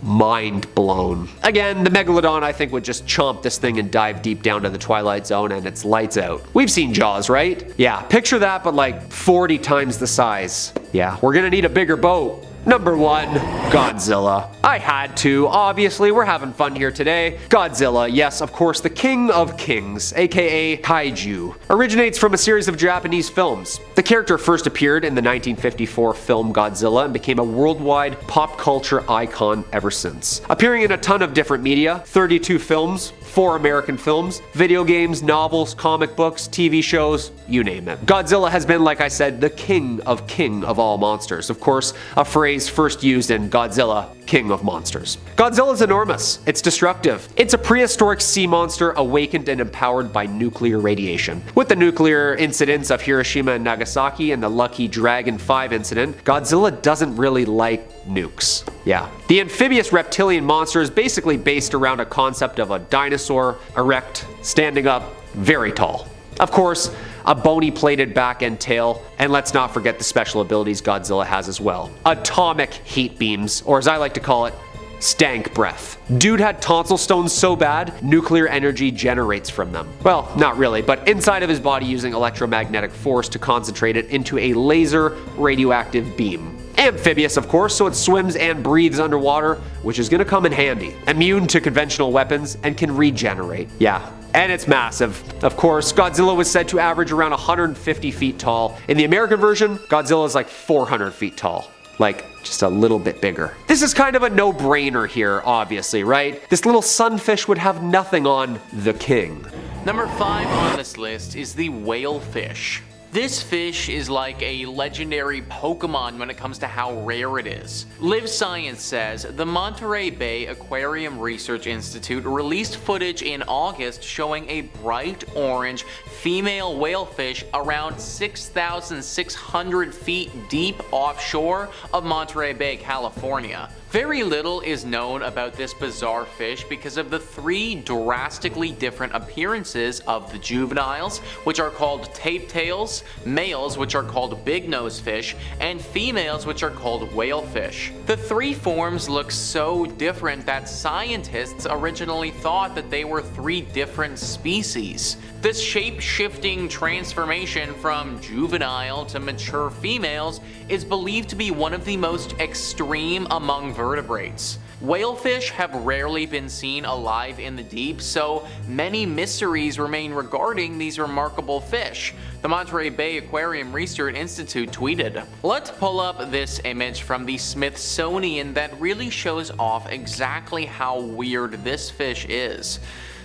Mind blown. Again, the Megalodon I think would just chomp this thing and dive deep down to the Twilight Zone and it's lights out. We've seen Jaws, right? Yeah, picture that but like 40 times the size. Yeah, we're gonna need a bigger boat. Number 1, Godzilla. I had to, obviously, we're having fun here today. Godzilla, yes, of course, the king of kings, aka Kaiju, originates from a series of Japanese films. The character first appeared in the 1954 film Godzilla and became a worldwide pop culture icon ever since. Appearing in a ton of different media, 32 films, 4 American films, video games, novels, comic books, TV shows, you name it. Godzilla has been, like I said, the king of all monsters. Of course, a phrase first used in Godzilla, King of Monsters. Godzilla's enormous. It's destructive. It's a prehistoric sea monster awakened and empowered by nuclear radiation. With the nuclear incidents of Hiroshima and Nagasaki and the Lucky Dragon 5 incident, Godzilla doesn't really like nukes. Yeah. The amphibious reptilian monster is basically based around a concept of a dinosaur, erect, standing up, very tall. Of course, a bony plated back and tail, and let's not forget the special abilities Godzilla has as well. Atomic heat beams, or as I like to call it, stank breath. Dude had tonsil stones so bad, nuclear energy generates from them. Well, not really, but inside of his body using electromagnetic force to concentrate it into a laser radioactive beam. Amphibious, of course, so it swims and breathes underwater, which is gonna come in handy. Immune to conventional weapons and can regenerate. Yeah. And it's massive. Of course, Godzilla was said to average around 150 feet tall. In the American version, Godzilla is like 400 feet tall. Like, just a little bit bigger. This is kind of a no-brainer here, obviously, right? This little sunfish would have nothing on the king.
Number 5 on this list is the whalefish. This fish is like a legendary Pokemon when it comes to how rare it is. Live Science says the Monterey Bay Aquarium Research Institute released footage in August showing a bright orange female whalefish around 6,600 feet deep offshore of Monterey Bay, California. Very little is known about this bizarre fish because of the 3 drastically different appearances of the juveniles, which are called tape tails, males, which are called big nose fish, and females, which are called whalefish. The 3 forms look so different that scientists originally thought that they were 3 different species. This shape-shifting transformation from juvenile to mature females is believed to be one of the most extreme among vertebrates. Whalefish have rarely been seen alive in the deep, so many mysteries remain regarding these remarkable fish. The Monterey Bay Aquarium Research Institute tweeted, "Let's pull up this image from the Smithsonian that really shows off exactly how weird this fish is."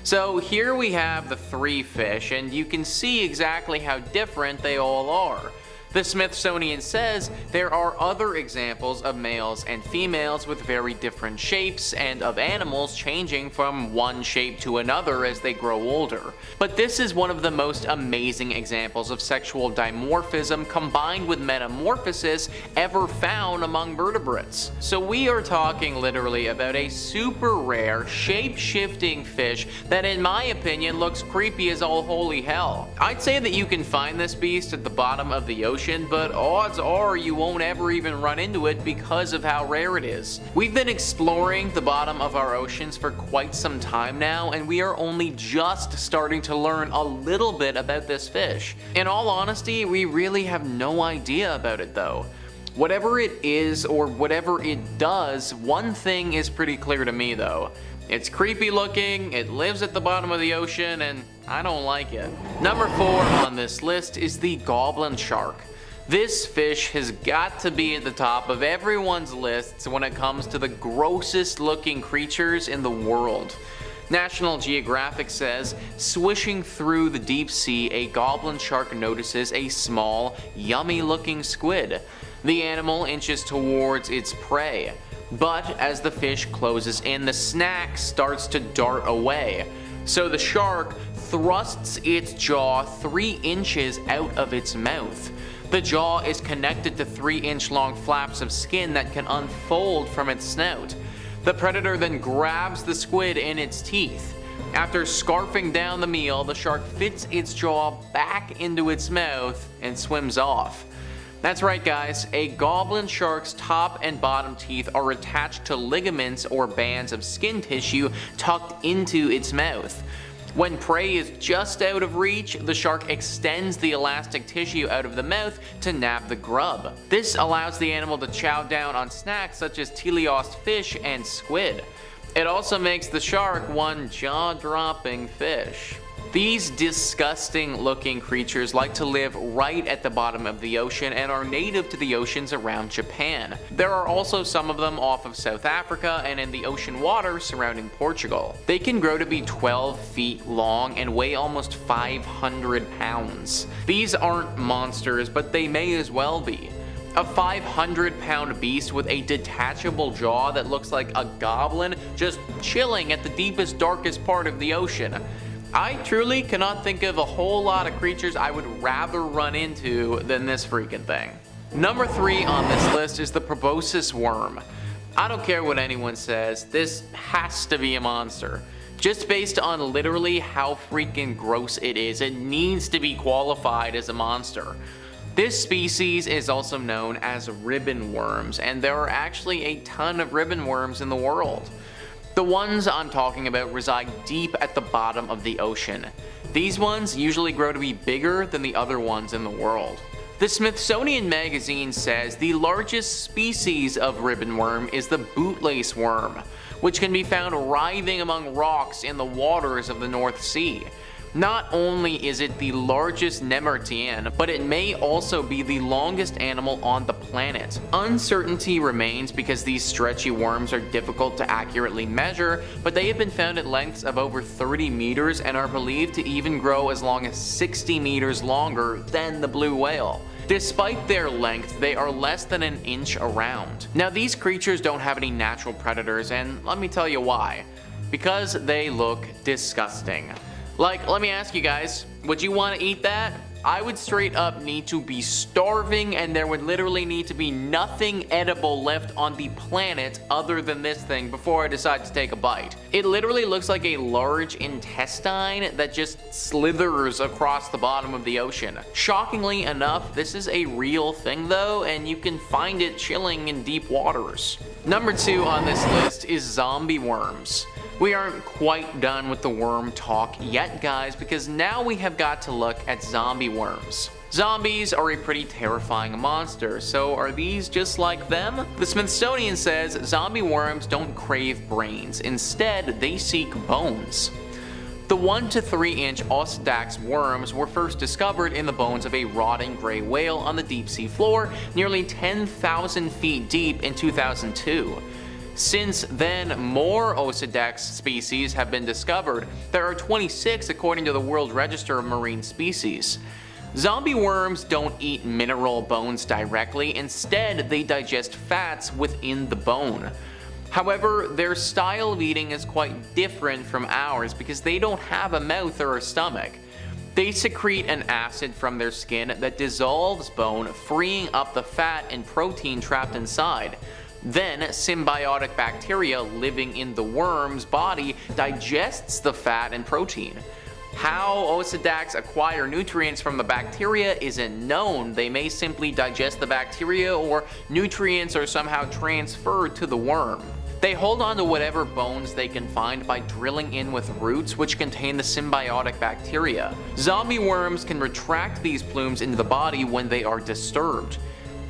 So here we have the 3 fish, and you can see exactly how different they all are. The Smithsonian says there are other examples of males and females with very different shapes and of animals changing from one shape to another as they grow older. But this is one of the most amazing examples of sexual dimorphism combined with metamorphosis ever found among vertebrates. So we are talking literally about a super rare, shape-shifting fish that in my opinion looks creepy as all holy hell. I'd say that you can find this beast at the bottom of the ocean, but odds are you won't ever even run into it because of how rare it is. We've been exploring the bottom of our oceans for quite some time now, and we are only just starting to learn a little bit about this fish. In all honesty, we really have no idea about it though. Whatever it is or whatever it does, one thing is pretty clear to me though. It's creepy looking, it lives at the bottom of the ocean, and I don't like it. Number 4 on this list is the Goblin Shark. This fish has got to be at the top of everyone's lists when it comes to the grossest looking creatures in the world. National Geographic says, swishing through the deep sea, a goblin shark notices a small, yummy looking squid. The animal inches towards its prey, but as the fish closes in, the snack starts to dart away. So the shark thrusts its jaw 3 inches out of its mouth. The jaw is connected to 3-inch long flaps of skin that can unfold from its snout. The predator then grabs the squid in its teeth. After scarfing down the meal, the shark fits its jaw back into its mouth and swims off. That's right guys, a goblin shark's top and bottom teeth are attached to ligaments or bands of skin tissue tucked into its mouth. When prey is just out of reach, the shark extends the elastic tissue out of the mouth to nab the grub. This allows the animal to chow down on snacks such as teleost fish and squid. It also makes the shark one jaw-dropping fish. These disgusting looking creatures like to live right at the bottom of the ocean and are native to the oceans around Japan. There are also some of them off of South Africa and in the ocean water surrounding Portugal. They can grow to be 12 feet long and weigh almost 500 pounds. These aren't monsters, but they may as well be. A 500-pound beast with a detachable jaw that looks like a goblin just chilling at the deepest, darkest part of the ocean. I truly cannot think of a whole lot of creatures I would rather run into than this freaking thing. Number 3 on this list is the proboscis worm. I don't care what anyone says, this has to be a monster. Just based on literally how freaking gross it is, it needs to be qualified as a monster. This species is also known as ribbon worms, and there are actually a ton of ribbon worms in the world. The ones I'm talking about reside deep at the bottom of the ocean. These ones usually grow to be bigger than the other ones in the world. The Smithsonian Magazine says the largest species of ribbon worm is the bootlace worm, which can be found writhing among rocks in the waters of the North Sea. Not only is it the largest nemertean, but it may also be the longest animal on the planet. Uncertainty remains because these stretchy worms are difficult to accurately measure, but they have been found at lengths of over 30 meters and are believed to even grow as long as 60 meters longer than the blue whale. Despite their length, they are less than an inch around. Now, these creatures don't have any natural predators, and let me tell you why. Because they look disgusting. Like, let me ask you guys, would you want to eat that? I would straight up need to be starving, and there would literally need to be nothing edible left on the planet other than this thing before I decide to take a bite. It literally looks like a large intestine that just slithers across the bottom of the ocean. Shockingly enough, this is a real thing though, and you can find it chilling in deep waters. Number 2 on this list is zombie worms. We aren't quite done with the worm talk yet, guys, because now we have got to look at zombie worms. Zombies are a pretty terrifying monster, so are these just like them? The Smithsonian says zombie worms don't crave brains, instead they seek bones. The 1 to 3 inch Osedax worms were first discovered in the bones of a rotting gray whale on the deep sea floor nearly 10,000 feet deep in 2002. Since then, more Osedax species have been discovered. There are 26 according to the World Register of Marine Species. Zombie worms don't eat mineral bones directly, instead they digest fats within the bone. However, their style of eating is quite different from ours because they don't have a mouth or a stomach. They secrete an acid from their skin that dissolves bone, freeing up the fat and protein trapped inside. Then, symbiotic bacteria living in the worm's body digests the fat and protein. How Osedax acquire nutrients from the bacteria isn't known. They may simply digest the bacteria, or nutrients are somehow transferred to the worm. They hold on to whatever bones they can find by drilling in with roots which contain the symbiotic bacteria. Zombie worms can retract these plumes into the body when they are disturbed.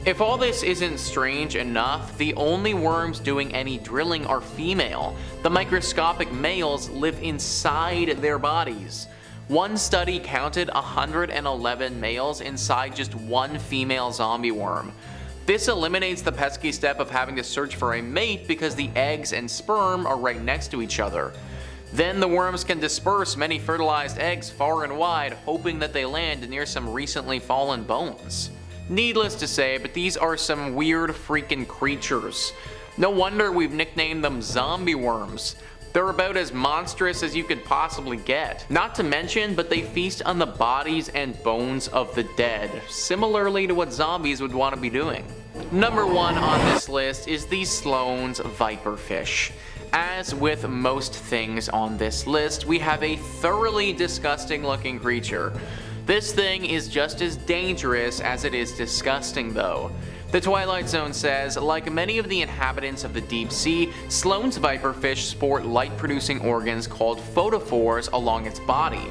If all this isn't strange enough, the only worms doing any drilling are female. The microscopic males live inside their bodies. One study counted 111 males inside just one female zombie worm. This eliminates the pesky step of having to search for a mate because the eggs and sperm are right next to each other. Then the worms can disperse many fertilized eggs far and wide, hoping that they land near some recently fallen bones. Needless to say, but these are some weird freaking creatures. No wonder we've nicknamed them zombie worms. They're about as monstrous as you could possibly get. Not to mention, but they feast on the bodies and bones of the dead, similarly to what zombies would want to be doing. Number 1 on this list is the Sloans viperfish. As with most things on this list, we have a thoroughly disgusting looking creature. This thing is just as dangerous as it is disgusting though. The Twilight Zone says, like many of the inhabitants of the deep sea, Sloan's viperfish sport light-producing organs called photophores along its body.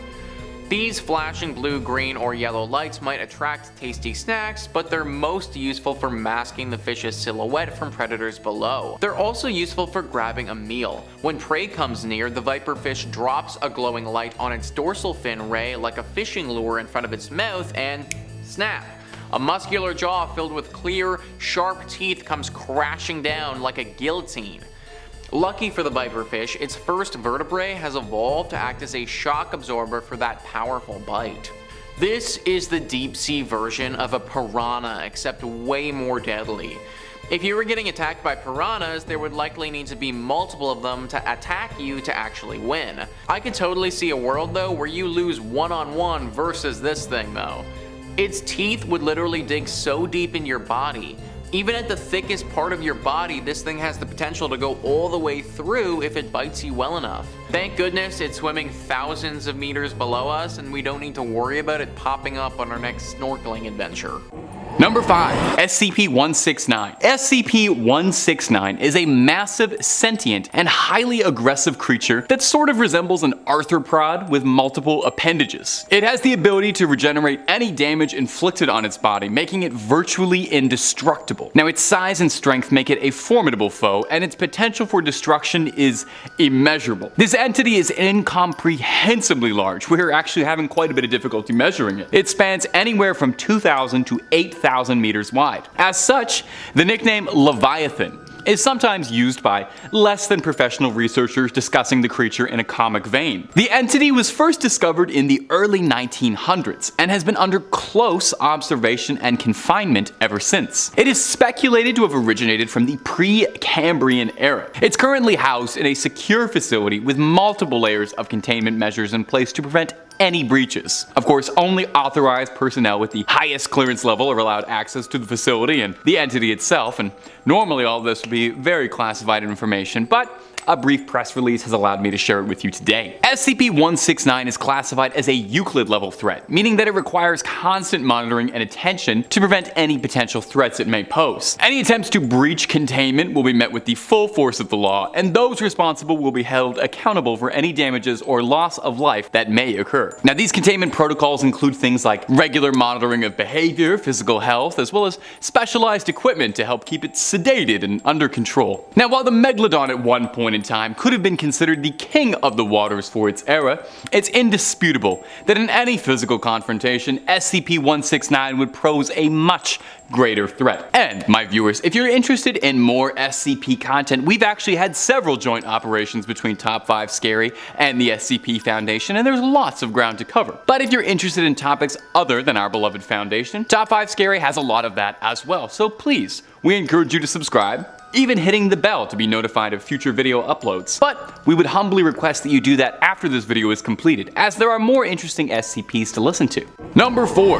These flashing blue, green, or yellow lights might attract tasty snacks, but they're most useful for masking the fish's silhouette from predators below. They're also useful for grabbing a meal. When prey comes near, the viperfish drops a glowing light on its dorsal fin ray like a fishing lure in front of its mouth and snap. A muscular jaw filled with clear, sharp teeth comes crashing down like a guillotine. Lucky for the viperfish, its first vertebrae has evolved to act as a shock absorber for that powerful bite. This is the deep sea version of a piranha, except way more deadly. If you were getting attacked by piranhas, there would likely need to be multiple of them to attack you to actually win. I could totally see a world though where you lose one-on-one versus this thing though. Its teeth would literally dig so deep in your body. Even at the thickest part of your body, this thing has the potential to go all the way through if it bites you well enough. Thank goodness it's swimming thousands of meters below us and we don't need to worry about it popping up on our next snorkeling adventure.
Number 5. SCP-169. SCP-169 is a massive, sentient, and highly aggressive creature that sort of resembles an arthropod with multiple appendages. It has the ability to regenerate any damage inflicted on its body, making it virtually indestructible. Now, its size and strength make it a formidable foe, and its potential for destruction is immeasurable. This entity is incomprehensibly large. We're actually having quite a bit of difficulty measuring it. It spans anywhere from 2,000 to 8,000 meters wide. As such, the nickname Leviathan is sometimes used by less than professional researchers discussing the creature in a comic vein. The entity was first discovered in the early 1900s and has been under close observation and confinement ever since. It is speculated to have originated from the pre-Cambrian era. It's currently housed in a secure facility with multiple layers of containment measures in place to prevent any breaches. Of course, only authorized personnel with the highest clearance level are allowed access to the facility and the entity itself, and normally all this would be very classified information, but a brief press release has allowed me to share it with you today. SCP-169 is classified as a Euclid level threat, meaning that it requires constant monitoring and attention to prevent any potential threats it may pose. Any attempts to breach containment will be met with the full force of the law, and those responsible will be held accountable for any damages or loss of life that may occur. Now, these containment protocols include things like regular monitoring of behavior, physical health, as well as specialized equipment to help keep it sedated and under control. Now, while the Megalodon at one point in time could have been considered the king of the waters for its era, it's indisputable that in any physical confrontation, SCP-169 would pose a much greater threat. And, my viewers, if you're interested in more SCP content, we've actually had several joint operations between Top 5 Scary and the SCP Foundation, and there's lots of ground to cover. But if you're interested in topics other than our beloved Foundation, Top 5 Scary has a lot of that as well, so please, we encourage you to subscribe, even hitting the bell to be notified of future video uploads. But we would humbly request that you do that after this video is completed, as there are more interesting SCPs to listen to. Number 4.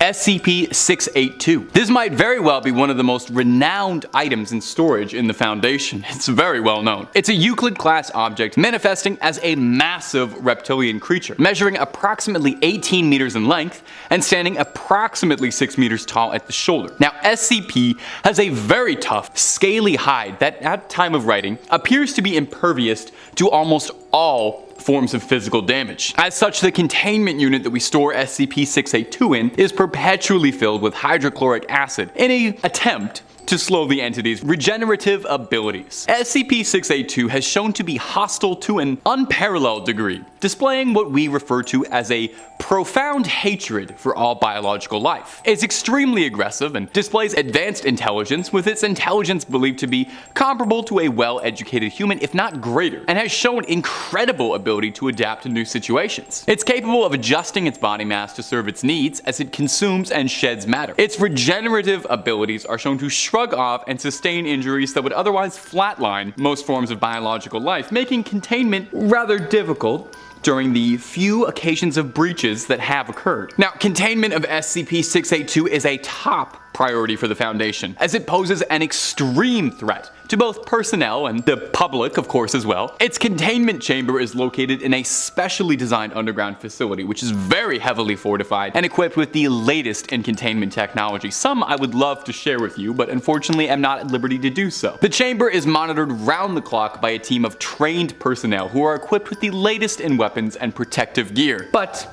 SCP-682. This might very well be one of the most renowned items in storage in the Foundation. It's very well known. It's a Euclid class object manifesting as a massive reptilian creature, measuring approximately 18 meters in length and standing approximately 6 meters tall at the shoulder. Now, SCP has a very tough, scaly hide that at time of writing appears to be impervious to almost all forms of physical damage. As such, the containment unit that we store SCP-682 in is perpetually filled with hydrochloric acid in an attempt to slow the entity's regenerative abilities. SCP-682 has shown to be hostile to an unparalleled degree, displaying what we refer to as a profound hatred for all biological life. It's extremely aggressive and displays advanced intelligence, with its intelligence believed to be comparable to a well-educated human, if not greater, and has shown incredible ability to adapt to new situations. It's capable of adjusting its body mass to serve its needs as it consumes and sheds matter. Its regenerative abilities are shown to shrug off and sustain injuries that would otherwise flatline most forms of biological life, making containment rather difficult during the few occasions of breaches that have occurred. Now, containment of SCP-682 is a top priority for the Foundation, as it poses an extreme threat to both personnel and the public, of course, as well. Its containment chamber is located in a specially designed underground facility, which is very heavily fortified and equipped with the latest in containment technology. Some I would love to share with you, but unfortunately am not at liberty to do so. The chamber is monitored round the clock by a team of trained personnel who are equipped with the latest in weapons and protective gear. But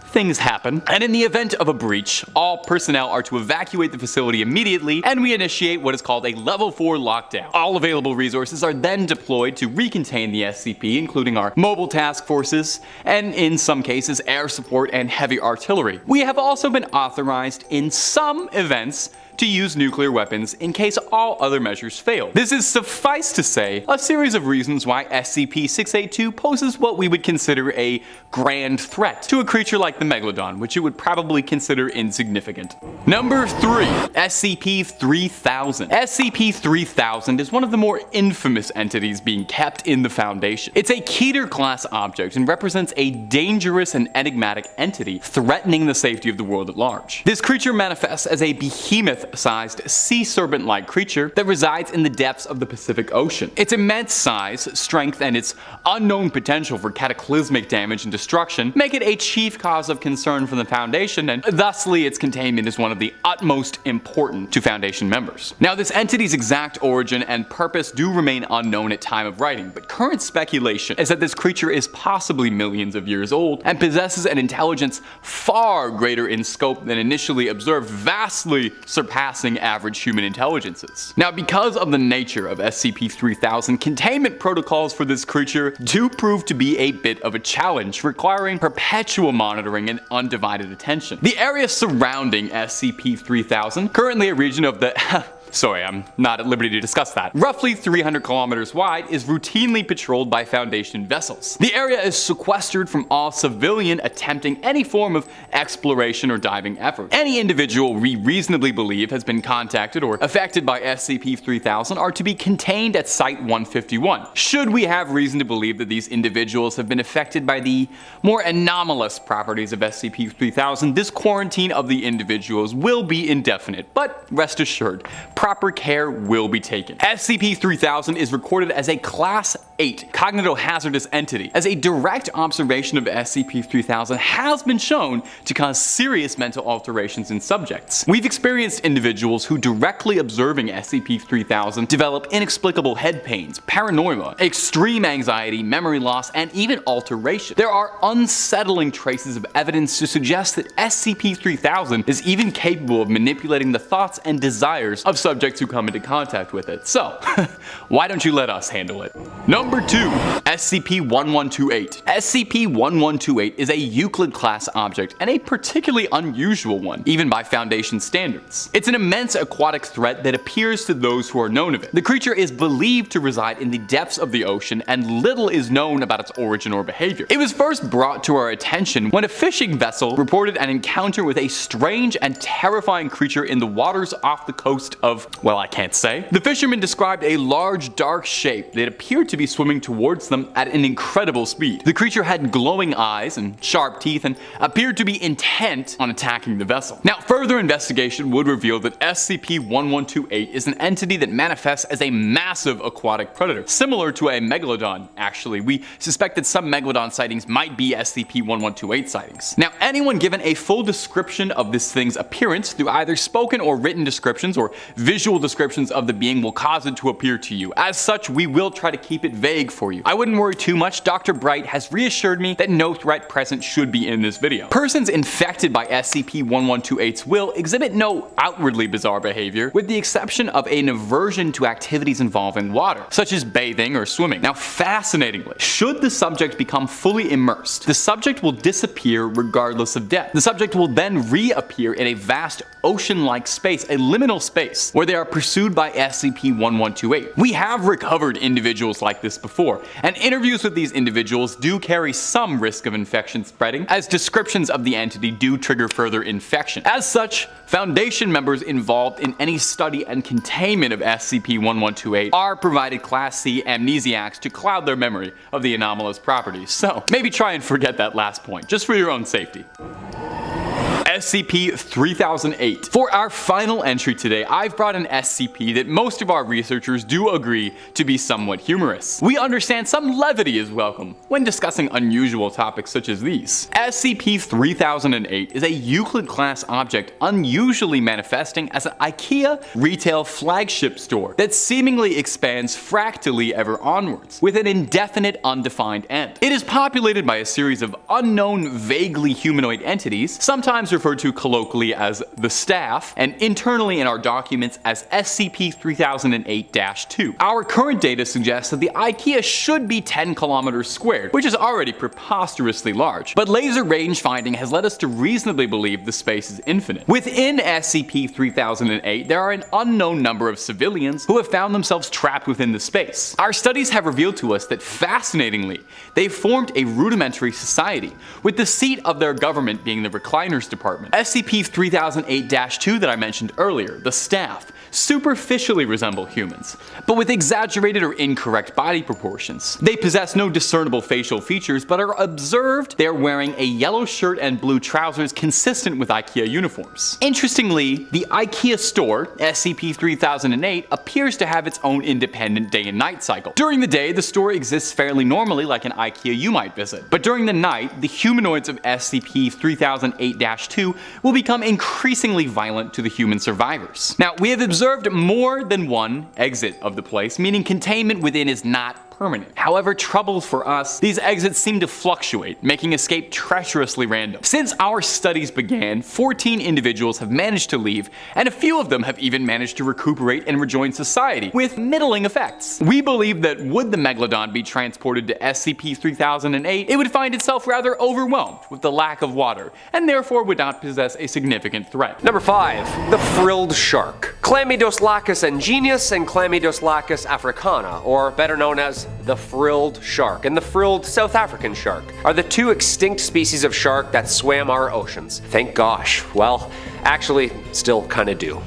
things happen, and in the event of a breach, all personnel are to evacuate the facility immediately, and we initiate what is called a level 4 lockdown. All available resources are then deployed to recontain the SCP, including our mobile task forces, and in some cases air support and heavy artillery. We have also been authorized in some events to use nuclear weapons in case all other measures fail. This is, suffice to say, a series of reasons why SCP-682 poses what we would consider a grand threat to a creature like the Megalodon, which it would probably consider insignificant. Number 3. SCP-3000. SCP-3000 is one of the more infamous entities being kept in the Foundation. It's a Keter-class object and represents a dangerous and enigmatic entity threatening the safety of the world at large. This creature manifests as a behemoth-sized sea serpent-like creature that resides in the depths of the Pacific Ocean. Its immense size, strength, and its unknown potential for cataclysmic damage and destruction make it a chief cause of concern for the Foundation, and thusly its containment is one of the utmost important to Foundation members. Now, this entity's exact origin and purpose do remain unknown at time of writing, but current speculation is that this creature is possibly millions of years old and possesses an intelligence far greater in scope than initially observed, vastly surpassing average human intelligences. Now, because of the nature of SCP-3000, containment protocols for this creature do prove to be a bit of a challenge, requiring perpetual monitoring and undivided attention. The area surrounding SCP-3000, currently a region of the sorry, I'm not at liberty to discuss that. Roughly 300 kilometers wide, is routinely patrolled by Foundation vessels. The area is sequestered from all civilian attempting any form of exploration or diving effort. Any individual we reasonably believe has been contacted or affected by SCP-3000 are to be contained at Site-151. Should we have reason to believe that these individuals have been affected by the more anomalous properties of SCP-3000, this quarantine of the individuals will be indefinite, but rest assured, proper care will be taken. SCP-3000 is recorded as a Class 8 cognitohazardous entity, as a direct observation of SCP-3000 has been shown to cause serious mental alterations in subjects. We've experienced individuals who, directly observing SCP-3000, develop inexplicable head pains, paranoia, extreme anxiety, memory loss, and even alteration. There are unsettling traces of evidence to suggest that SCP-3000 is even capable of manipulating the thoughts and desires of subjects who come into contact with it. So, why don't you let us handle it? Number 2. SCP-1128. SCP-1128 is a Euclid-class object and a particularly unusual one, even by Foundation standards. It's an immense aquatic threat that appears to those who are known of it. The creature is believed to reside in the depths of the ocean, and little is known about its origin or behavior. It was first brought to our attention when a fishing vessel reported an encounter with a strange and terrifying creature in the waters off the coast of, well, I can't say. The fisherman described a large dark shape that appeared to be swimming towards them at an incredible speed. The creature had glowing eyes and sharp teeth and appeared to be intent on attacking the vessel. Now, further investigation would reveal that SCP-1128 is an entity that manifests as a massive aquatic predator, similar to a megalodon. Actually, we suspect that some megalodon sightings might be SCP-1128 sightings. Now, anyone given a full description of this thing's appearance through either spoken or written descriptions or visual descriptions of the being will cause it to appear to you. As such, we will try to keep it vague for you. I wouldn't worry too much. Dr. Bright has reassured me that no threat present should be in this video. Persons infected by SCP-1128's will exhibit no outwardly bizarre behavior, with the exception of an aversion to activities involving water, such as bathing or swimming. Now, fascinatingly, should the subject become fully immersed, the subject will disappear regardless of depth. The subject will then reappear in a vast ocean-like space, a liminal space, where they are pursued by SCP-1128. We have recovered individuals like this before, and interviews with these individuals do carry some risk of infection spreading, as descriptions of the entity do trigger further infection. As such, Foundation members involved in any study and containment of SCP-1128 are provided Class C amnesiacs to cloud their memory of the anomalous properties. So, maybe try and forget that last point, just for your own safety. SCP-3008. For our final entry today, I've brought an SCP that most of our researchers do agree to be somewhat humorous. We understand some levity is welcome when discussing unusual topics such as these. SCP-3008 is a Euclid-class object unusually manifesting as an IKEA retail flagship store that seemingly expands fractally ever onwards, with an indefinite undefined end. It is populated by a series of unknown, vaguely humanoid entities, sometimes referred to colloquially as the Staff, and internally in our documents as SCP-3008-2. Our current data suggests that the IKEA should be 10 kilometers squared, which is already preposterously large, but laser range finding has led us to reasonably believe the space is infinite. Within SCP-3008, there are an unknown number of civilians who have found themselves trapped within the space. Our studies have revealed to us that, fascinatingly, they formed a rudimentary society, with the seat of their government being the Recliners Department. SCP-3008-2 that I mentioned earlier, the Staff, superficially resemble humans, but with exaggerated or incorrect body proportions. They possess no discernible facial features, but are observed they are wearing a yellow shirt and blue trousers consistent with IKEA uniforms. Interestingly, the IKEA store, SCP-3008, appears to have its own independent day and night cycle. During the day, the store exists fairly normally like an IKEA you might visit, but during the night, the humanoids of SCP-3008-2 will become increasingly violent to the human survivors. Now, we have observed more than one exit of the place, meaning containment within is not permanent. However, trouble for us, these exits seem to fluctuate, making escape treacherously random. Since our studies began, 14 individuals have managed to leave, and a few of them have even managed to recuperate and rejoin society, with middling effects. We believe that would the Megalodon be transported to SCP-3008, it would find itself rather overwhelmed with the lack of water, and therefore would not possess a significant threat.
Number 5. The Frilled Shark. Chlamydoslacus ingenius and Chlamydoslacus africana, or better known as the Frilled Shark and the Frilled South African Shark, are the two extinct species of shark that swam our oceans. Thank gosh. Well, actually, still kinda do.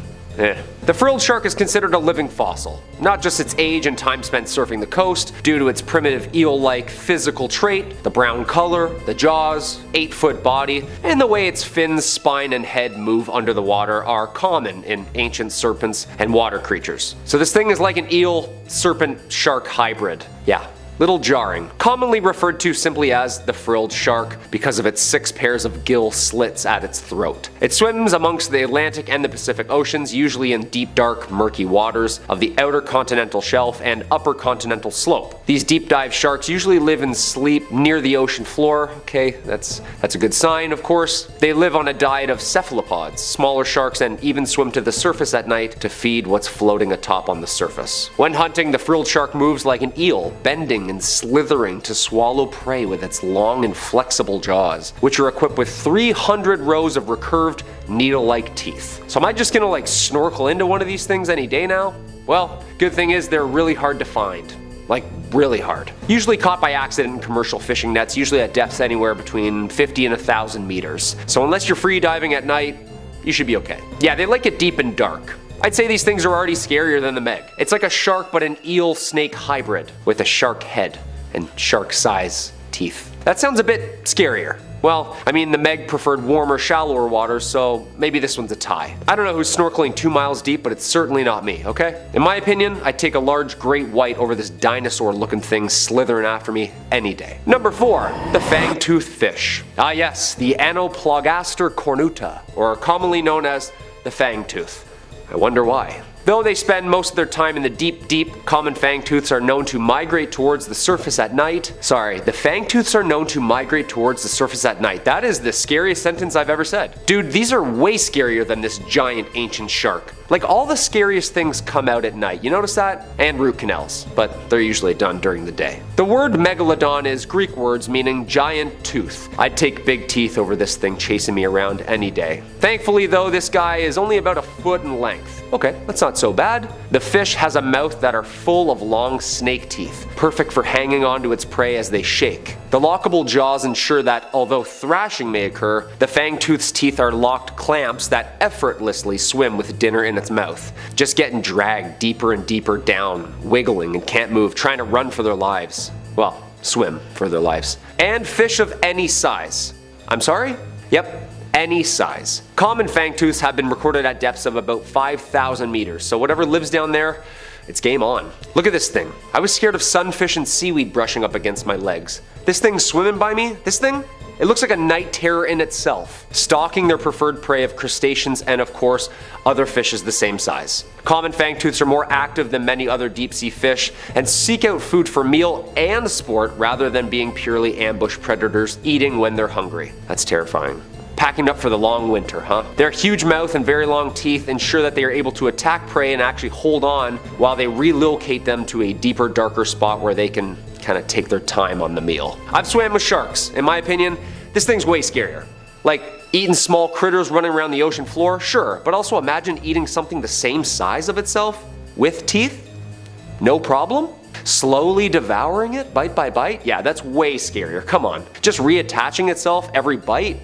The frilled shark is considered a living fossil, not just its age and time spent surfing the coast, due to its primitive eel-like physical trait, the brown color, the jaws, 8-foot body, and the way its fins, spine, and head move under the water are common in ancient serpents and water creatures. So this thing is like an eel-serpent-shark hybrid. Yeah. Little jarring, commonly referred to simply as the frilled shark because of its 6 pairs of gill slits at its throat. It swims amongst the Atlantic and the Pacific Oceans, usually in deep, dark, murky waters of the outer continental shelf and upper continental slope. These deep dive sharks usually live and sleep near the ocean floor. Okay, that's a good sign, of course. They live on a diet of cephalopods, smaller sharks, and even swim to the surface at night to feed what's floating atop on the surface. When hunting, the frilled shark moves like an eel, bending and slithering to swallow prey with its long and flexible jaws, which are equipped with 300 rows of recurved, needle-like teeth. So am I just gonna snorkel into one of these things any day now? Well, good thing is they're really hard to find. Like, really hard. Usually caught by accident in commercial fishing nets, usually at depths anywhere between 50 and 1,000 meters. So unless you're free diving at night, you should be okay. Yeah, they like it deep and dark. I'd say these things are already scarier than the Meg. It's like a shark but an eel-snake hybrid, with a shark head and shark-size teeth. That sounds a bit scarier. Well, I mean, the Meg preferred warmer, shallower waters, so maybe this one's a tie. I don't know who's snorkeling 2 miles deep, but it's certainly not me, okay? In my opinion, I'd take a large great white over this dinosaur-looking thing slithering after me any day. Number 4. The fang-toothed fish. Ah yes, the Anoplogaster cornuta, or commonly known as the fang-tooth. I wonder why. Though they spend most of their time in the deep, common fangtooths are known to migrate towards the surface at night. Sorry, the fangtooths are known to migrate towards the surface at night. That is the scariest sentence I've ever said. Dude, these are way scarier than this giant ancient shark. Like, all the scariest things come out at night, you notice that? And root canals, but they're usually done during the day. The word megalodon is Greek words meaning giant tooth. I'd take big teeth over this thing chasing me around any day. Thankfully though, this guy is only about 1 foot in length. Okay, that's not so bad. The fish has a mouth that are full of long snake teeth, perfect for hanging onto its prey as they shake. The lockable jaws ensure that, although thrashing may occur, the fangtooth's teeth are locked clamps that effortlessly swim with dinner in its mouth, just getting dragged deeper and deeper down, wiggling and can't move, trying to run for their lives. Well, swim for their lives. And fish of any size. I'm sorry? Yep, any size. Common fangtooths have been recorded at depths of about 5,000 meters, so whatever lives down there, it's game on. Look at this thing. I was scared of sunfish and seaweed brushing up against my legs. This thing swimming by me, this thing? It looks like a night terror in itself, stalking their preferred prey of crustaceans and of course, other fishes the same size. Common fangtooths are more active than many other deep sea fish and seek out food for meal and sport rather than being purely ambush predators eating when they're hungry. That's terrifying. Packing up for the long winter, huh? Their huge mouth and very long teeth ensure that they are able to attack prey and actually hold on while they relocate them to a deeper, darker spot where they can kind of take their time on the meal. I've swam with sharks. In my opinion, this thing's way scarier. Like, eating small critters running around the ocean floor, sure, but also imagine eating something the same size of itself with teeth? No problem? Slowly devouring it, bite by bite? Yeah, that's way scarier. Come on. Just reattaching itself every bite?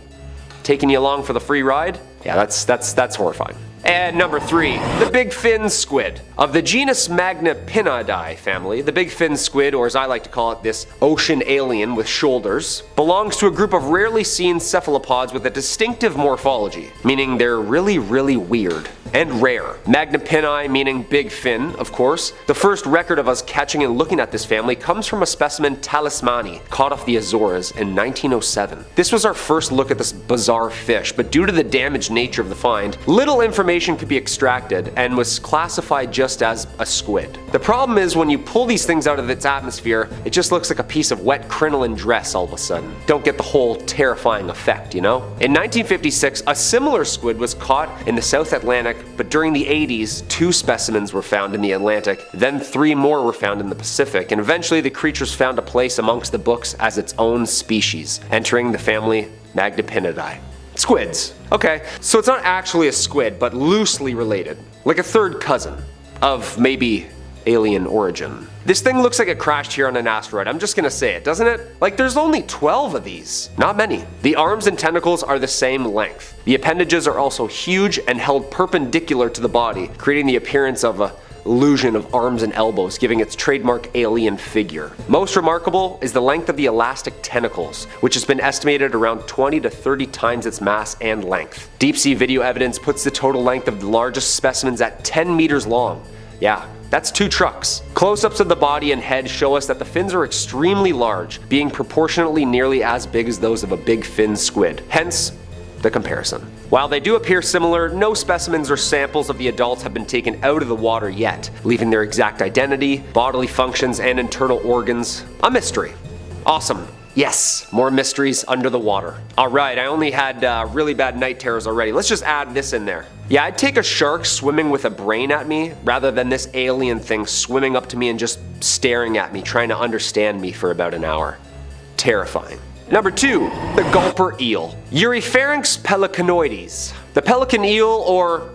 Taking you along for the free ride? Yeah, that's horrifying. And number 3, the big fin squid. Of the genus Magnapinidae family, the big fin squid, or as I like to call it, this ocean alien with shoulders, belongs to a group of rarely seen cephalopods with a distinctive morphology, meaning they're really, really weird and rare. Magnapini meaning big fin, of course. The first record of us catching and looking at this family comes from a specimen talismani caught off the Azores in 1907. This was our first look at this bizarre fish, but due to the damaged nature of the find, little information could be extracted and was classified just as a squid. The problem is when you pull these things out of its atmosphere, it just looks like a piece of wet crinoline dress all of a sudden. Don't get the whole terrifying effect, you know? In 1956, a similar squid was caught in the South Atlantic, but during the 80s, 2 specimens were found in the Atlantic, then 3 more were found in the Pacific, and eventually the creatures found a place amongst the books as its own species, entering the family Magnapinidae. Squids. Okay, so it's not actually a squid, but loosely related. Like a third cousin of maybe alien origin. This thing looks like it crashed here on an asteroid, I'm just gonna say it, doesn't it? Like there's only 12 of these, not many. The arms and tentacles are the same length. The appendages are also huge and held perpendicular to the body, creating the appearance of a illusion of arms and elbows, giving its trademark alien figure. Most remarkable is the length of the elastic tentacles, which has been estimated around 20 to 30 times its mass and length. Deep sea video evidence puts the total length of the largest specimens at 10 meters long. Yeah, that's 2 trucks. Close-ups of the body and head show us that the fins are extremely large, being proportionately nearly as big as those of a big fin squid. Hence, the comparison. While they do appear similar, no specimens or samples of the adults have been taken out of the water yet, leaving their exact identity, bodily functions, and internal organs a mystery. Awesome. Yes, more mysteries under the water. Alright, I only had really bad night terrors already. Let's just add this in there. Yeah, I'd take a shark swimming with a brain at me rather than this alien thing swimming up to me and just staring at me, trying to understand me for about an hour. Terrifying. Number 2, the gulper eel. Eurypharynx pelicanoides. The pelican eel, or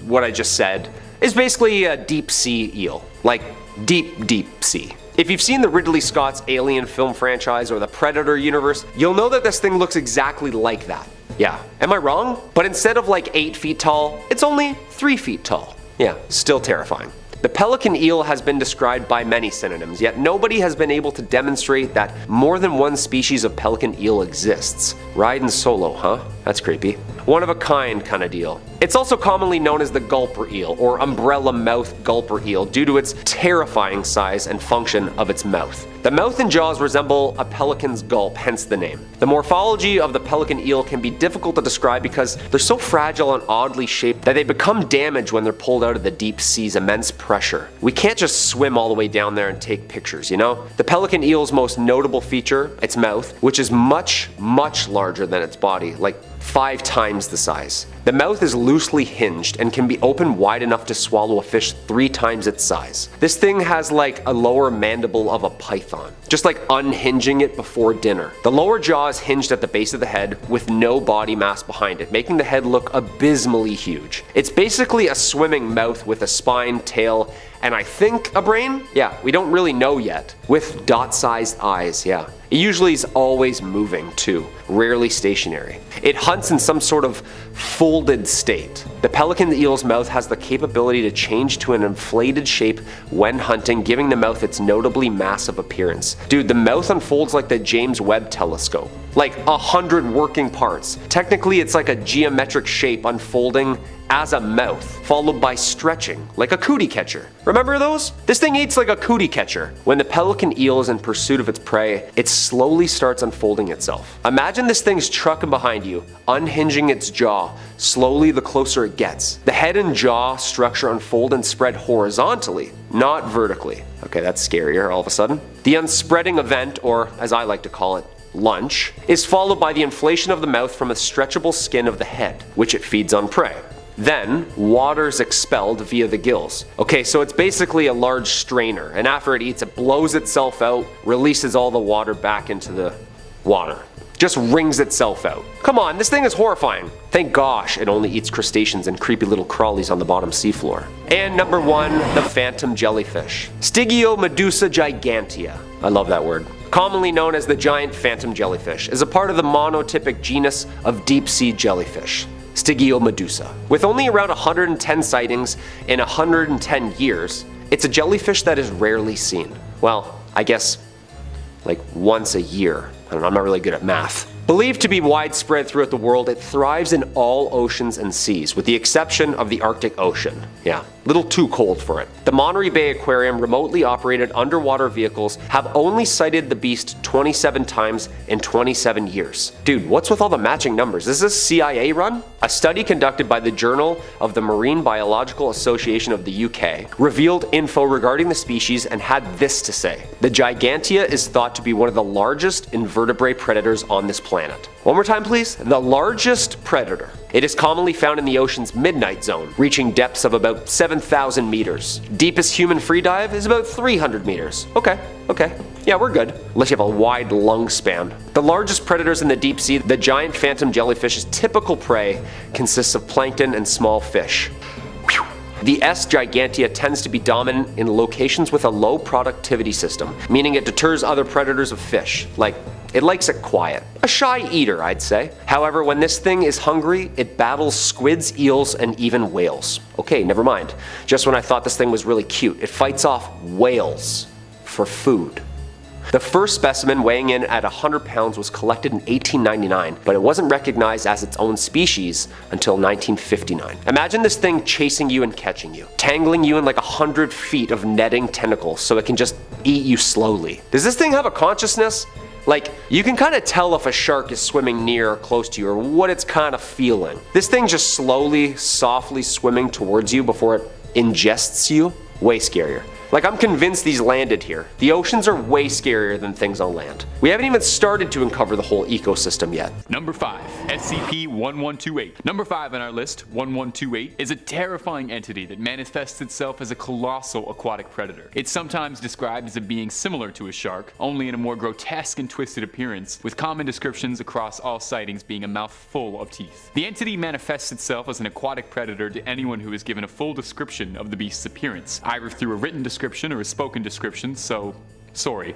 what I just said, is basically a deep sea eel. Like deep, deep sea. If you've seen the Ridley Scott's Alien film franchise or the Predator universe, you'll know that this thing looks exactly like that. Yeah, am I wrong? But instead of like 8 feet tall, it's only 3 feet tall. Yeah, still terrifying. The pelican eel has been described by many synonyms, yet nobody has been able to demonstrate that more than one species of pelican eel exists. Riding solo, huh? That's creepy. One of a kind of deal. It's also commonly known as the gulper eel, or umbrella mouth gulper eel, due to its terrifying size and function of its mouth. The mouth and jaws resemble a pelican's gulp, hence the name. The morphology of the pelican eel can be difficult to describe because they're so fragile and oddly shaped that they become damaged when they're pulled out of the deep sea's immense pressure. We can't just swim all the way down there and take pictures, you know? The pelican eel's most notable feature, its mouth, which is much, much larger than its body, like 5 times the size. The mouth is loosely hinged and can be opened wide enough to swallow a fish 3 times its size. This thing has like a lower mandible of a python, just like unhinging it before dinner. The lower jaw is hinged at the base of the head with no body mass behind it, making the head look abysmally huge. It's basically a swimming mouth with a spine, tail, and I think a brain? Yeah, we don't really know yet. With dot-sized eyes, yeah. It usually is always moving too, rarely stationary. It hunts in some sort of full folded state. The pelican eel's mouth has the capability to change to an inflated shape when hunting, giving the mouth its notably massive appearance. Dude, the mouth unfolds like the James Webb telescope. Like 100 working parts. Technically, it's like a geometric shape unfolding as a mouth, followed by stretching, like a cootie catcher. Remember those? This thing eats like a cootie catcher. When the pelican eel is in pursuit of its prey, it slowly starts unfolding itself. Imagine this thing's trucking behind you, unhinging its jaw, slowly the closer it gets. The head and jaw structure unfold and spread horizontally, not vertically. Okay, that's scarier all of a sudden. The unspreading event, or as I like to call it, lunch, is followed by the inflation of the mouth from a stretchable skin of the head, which it feeds on prey. Then, water's expelled via the gills. Okay, so it's basically a large strainer, and after it eats, it blows itself out, releases all the water back into the water. Just wrings itself out. Come on, this thing is horrifying. Thank gosh it only eats crustaceans and creepy little crawlies on the bottom seafloor. And number 1, the phantom jellyfish. Stygiomedusa gigantea. I love that word. Commonly known as the giant phantom jellyfish, is a part of the monotypic genus of deep sea jellyfish. Stygiomedusa. With only around 110 sightings in 110 years, it's a jellyfish that is rarely seen. Well, I guess like once a year. I don't know, I'm not really good at math. Believed to be widespread throughout the world, it thrives in all oceans and seas, with the exception of the Arctic Ocean. Yeah, little too cold for it. The Monterey Bay Aquarium remotely operated underwater vehicles have only sighted the beast 27 times in 27 years. Dude, what's with all the matching numbers? Is this CIA run? A study conducted by the Journal of the Marine Biological Association of the UK revealed info regarding the species and had this to say. The Gigantea is thought to be one of the largest invertebrate predators on this planet. One more time please. The largest predator. It is commonly found in the ocean's midnight zone, reaching depths of about 7,000 meters. Deepest human free dive is about 300 meters. Okay. Yeah, we're good. Unless you have a wide lung span. The largest predators in the deep sea, the giant phantom jellyfish's typical prey consists of plankton and small fish. The S. gigantea tends to be dominant in locations with a low productivity system, meaning it deters other predators of fish. Like, it likes it quiet. A shy eater, I'd say. However, when this thing is hungry, it battles squids, eels, and even whales. Okay, never mind. Just when I thought this thing was really cute, it fights off whales for food. The first specimen, weighing in at 100 pounds, was collected in 1899, but it wasn't recognized as its own species until 1959. Imagine this thing chasing you and catching you, tangling you in like 100 feet of netting tentacles so it can just eat you slowly. Does this thing have a consciousness? Like, you can kind of tell if a shark is swimming near or close to you or what it's kind of feeling. This thing just slowly, softly swimming towards you before it ingests you? Way scarier. Like, I'm convinced these landed here. The oceans are way scarier than things on land. We haven't even started to uncover the whole ecosystem yet.
Number 5, SCP-1128. Number 5 on our list, 1128, is a terrifying entity that manifests itself as a colossal aquatic predator. It's sometimes described as a being similar to a shark, only in a more grotesque and twisted appearance, with common descriptions across all sightings being a mouth full of teeth. The entity manifests itself as an aquatic predator to anyone who is given a full description of the beast's appearance, either through a written description or a spoken description, so sorry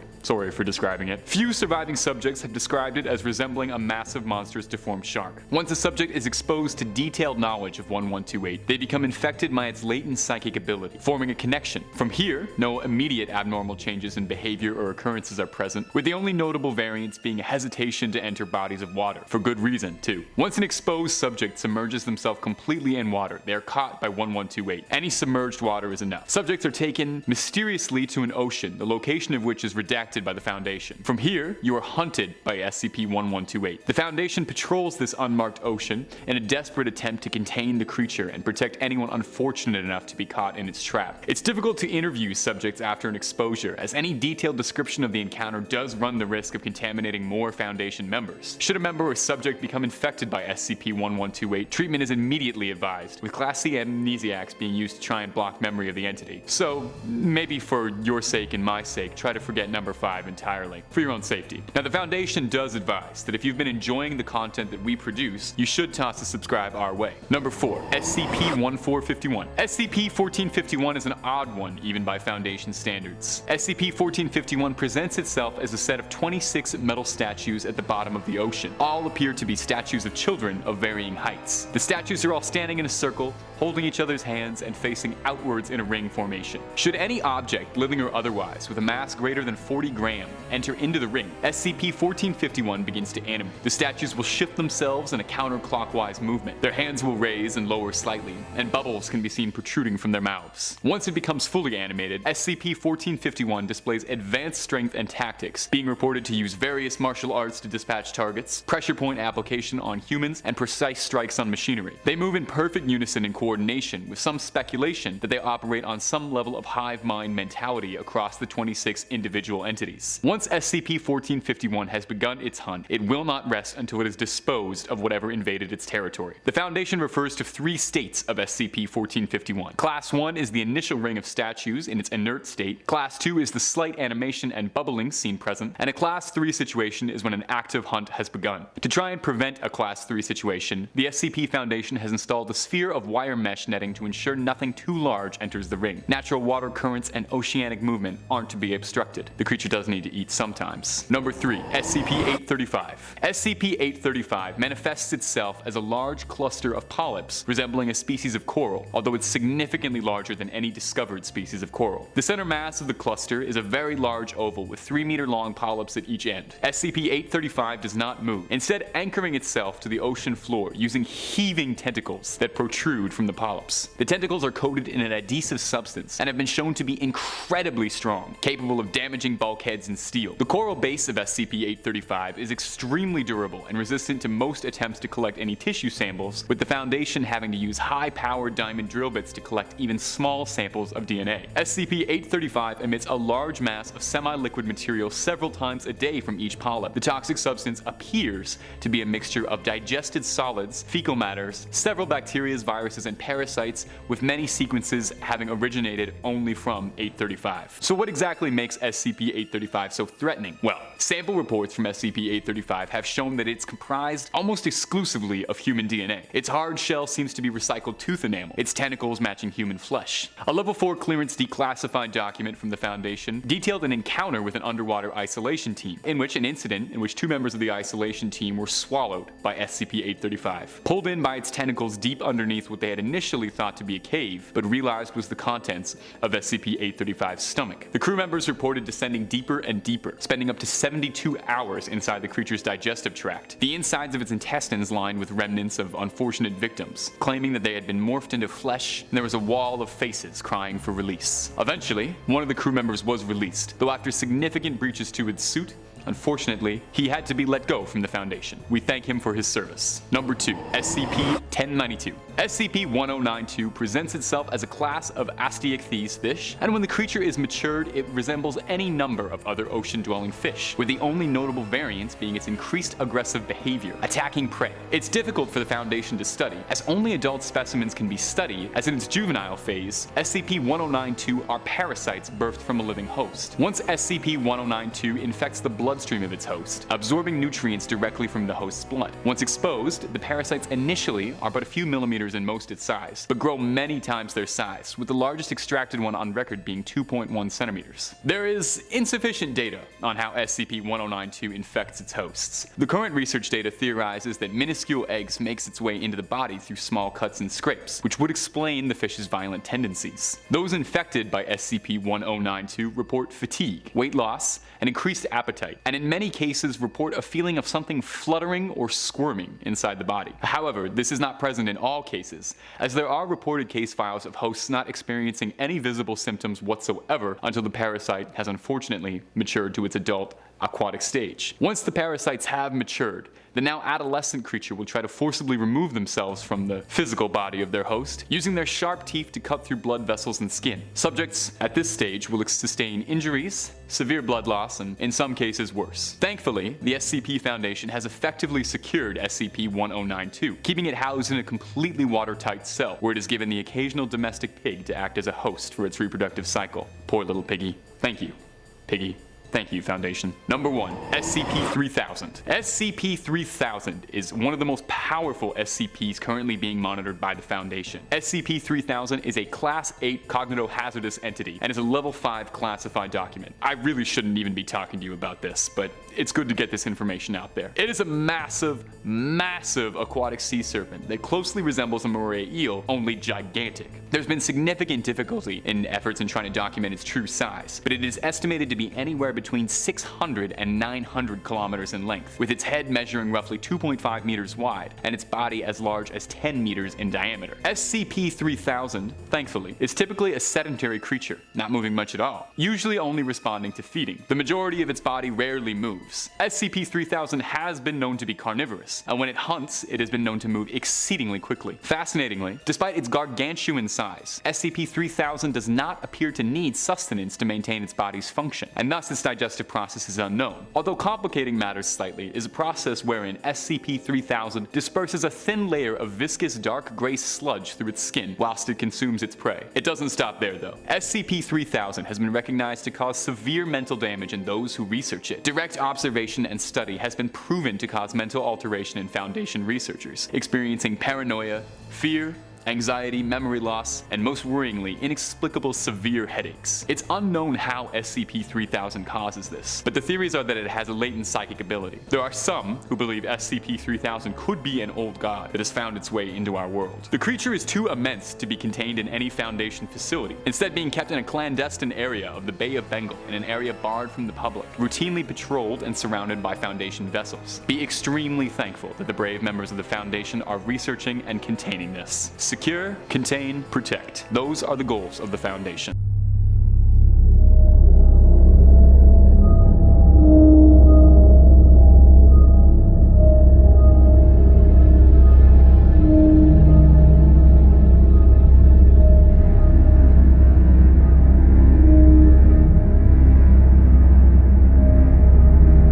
for describing it. Few surviving subjects have described it as resembling a massive, monstrous, deformed shark. Once a subject is exposed to detailed knowledge of 1128, they become infected by its latent psychic ability, forming a connection. From here, no immediate abnormal changes in behavior or occurrences are present, with the only notable variance being a hesitation to enter bodies of water, for good reason, too. Once an exposed subject submerges themselves completely in water, they are caught by 1128. Any submerged water is enough. Subjects are taken mysteriously to an ocean, the location of which is redacted by the Foundation. From here, you are hunted by SCP-1128. The Foundation patrols this unmarked ocean in a desperate attempt to contain the creature and protect anyone unfortunate enough to be caught in its trap. It's difficult to interview subjects after an exposure, as any detailed description of the encounter does run the risk of contaminating more Foundation members. Should a member or subject become infected by SCP-1128, treatment is immediately advised, with Class C amnesiacs being used to try and block memory of the entity. So, maybe for your sake and my sake, try to to forget number 5 entirely, for your own safety. Now, the Foundation does advise that if you've been enjoying the content that we produce, you should toss a subscribe our way. Number 4, SCP-1451. SCP-1451 is an odd one, even by Foundation standards. SCP-1451 presents itself as a set of 26 metal statues at the bottom of the ocean. All appear to be statues of children of varying heights. The statues are all standing in a circle, holding each other's hands and facing outwards in a ring formation. Should any object, living or otherwise, with a mass greater than 40 grams enter into the ring, SCP-1451 begins to animate. The statues will shift themselves in a counterclockwise movement. Their hands will raise and lower slightly, and bubbles can be seen protruding from their mouths. Once it becomes fully animated, SCP-1451 displays advanced strength and tactics, being reported to use various martial arts to dispatch targets, pressure point application on humans, and precise strikes on machinery. They move in perfect unison and coordination, with some speculation that they operate on some level of hive mind mentality across the 26 individual entities. Once SCP-1451 has begun its hunt, it will not rest until it has disposed of whatever invaded its territory. The Foundation refers to 3 states of SCP-1451. Class 1 is the initial ring of statues in its inert state, Class 2 is the slight animation and bubbling seen present, and a Class 3 situation is when an active hunt has begun. To try and prevent a Class 3 situation, the SCP Foundation has installed a sphere of wire mesh netting to ensure nothing too large enters the ring. Natural water currents and oceanic movement aren't to be obstructed. The creature does need to eat sometimes. Number 3, SCP-835. SCP-835 manifests itself as a large cluster of polyps resembling a species of coral, although it's significantly larger than any discovered species of coral. The center mass of the cluster is a very large oval with 3-meter-long polyps at each end. SCP-835 does not move, instead anchoring itself to the ocean floor using heaving tentacles that protrude from the polyps. The tentacles are coated in an adhesive substance and have been shown to be incredibly strong, capable of damaging bulkheads and steel. The coral base of SCP-835 is extremely durable and resistant to most attempts to collect any tissue samples, with the Foundation having to use high-powered diamond drill bits to collect even small samples of DNA. SCP-835 emits a large mass of semi-liquid material several times a day from each polyp. The toxic substance appears to be a mixture of digested solids, fecal matters, several bacteria, viruses, and parasites, with many sequences having originated only from 835. So what exactly makes SCP-835 so threatening? Well, sample reports from SCP-835 have shown that it's comprised almost exclusively of human DNA. Its hard shell seems to be recycled tooth enamel, its tentacles matching human flesh. A level 4 clearance declassified document from the Foundation detailed an encounter with an underwater isolation team, in which 2 members of the isolation team were swallowed by SCP-835. Pulled in by its tentacles deep underneath what they had initially thought to be a cave, but realized was the contents of SCP-835's stomach. The crew members reported descending deeper and deeper, spending up to 72 hours inside the creature's digestive tract, the insides of its intestines lined with remnants of unfortunate victims, claiming that they had been morphed into flesh, and there was a wall of faces crying for release. Eventually, one of the crew members was released, though after significant breaches to its suit, unfortunately, he had to be let go from the Foundation. We thank him for his service. Number 2, SCP-1092. SCP-1092 presents itself as a class of Asteichthyes fish, and when the creature is matured, it resembles any number of other ocean-dwelling fish, with the only notable variance being its increased aggressive behavior, attacking prey. It's difficult for the Foundation to study, as only adult specimens can be studied, as in its juvenile phase, SCP-1092 are parasites birthed from a living host. Once SCP-1092 infects the bloodstream of its host, absorbing nutrients directly from the host's blood. Once exposed, the parasites initially are but a few millimeters in most its size, but grow many times their size, with the largest extracted one on record being 2.1 centimeters. There is insufficient data on how SCP-1092 infects its hosts. The current research data theorizes that minuscule eggs makes its way into the body through small cuts and scrapes, which would explain the fish's violent tendencies. Those infected by SCP-1092 report fatigue, weight loss, and increased appetite, and in many cases report a feeling of something fluttering or squirming inside the body. However, this is not present in all cases, as there are reported case files of hosts not experiencing any visible symptoms whatsoever until the parasite has unfortunately matured to its adult aquatic stage. Once the parasites have matured, the now adolescent creature will try to forcibly remove themselves from the physical body of their host, using their sharp teeth to cut through blood vessels and skin. Subjects at this stage will sustain injuries, severe blood loss, and in some cases worse. Thankfully, the SCP Foundation has effectively secured SCP-1092, keeping it housed in a completely watertight cell, where it is given the occasional domestic pig to act as a host for its reproductive cycle. Poor little piggy. Thank you, Piggy. Thank you, Foundation. Number 1, SCP-3000. SCP-3000 is one of the most powerful SCPs currently being monitored by the Foundation. SCP-3000 is a Class 8 cognitohazardous entity and is a Level 5 classified document. I really shouldn't even be talking to you about this, but it's good to get this information out there. It is a massive, massive aquatic sea serpent that closely resembles a moray eel, only gigantic. There's been significant difficulty in efforts in trying to document its true size, but it is estimated to be anywhere between 600 and 900 kilometers in length, with its head measuring roughly 2.5 meters wide and its body as large as 10 meters in diameter. SCP-3000, thankfully, is typically a sedentary creature, not moving much at all, usually only responding to feeding. The majority of its body rarely moves. SCP-3000 has been known to be carnivorous, and when it hunts, it has been known to move exceedingly quickly. Fascinatingly, despite its gargantuan size, SCP-3000 does not appear to need sustenance to maintain its body's function, and thus its digestive process is unknown. Although complicating matters slightly is a process wherein SCP-3000 disperses a thin layer of viscous dark gray sludge through its skin whilst it consumes its prey. It doesn't stop there though. SCP-3000 has been recognized to cause severe mental damage in those who research it. Direct observation and study has been proven to cause mental alteration in Foundation researchers, experiencing paranoia, fear, anxiety, memory loss, and most worryingly, inexplicable severe headaches. It's unknown how SCP-3000 causes this, but the theories are that it has a latent psychic ability. There are some who believe SCP-3000 could be an old god that has found its way into our world. The creature is too immense to be contained in any Foundation facility, instead being kept in a clandestine area of the Bay of Bengal, in an area barred from the public, routinely patrolled and surrounded by Foundation vessels. Be extremely thankful that the brave members of the Foundation are researching and containing this. Secure, contain, protect. Those are the goals of the Foundation.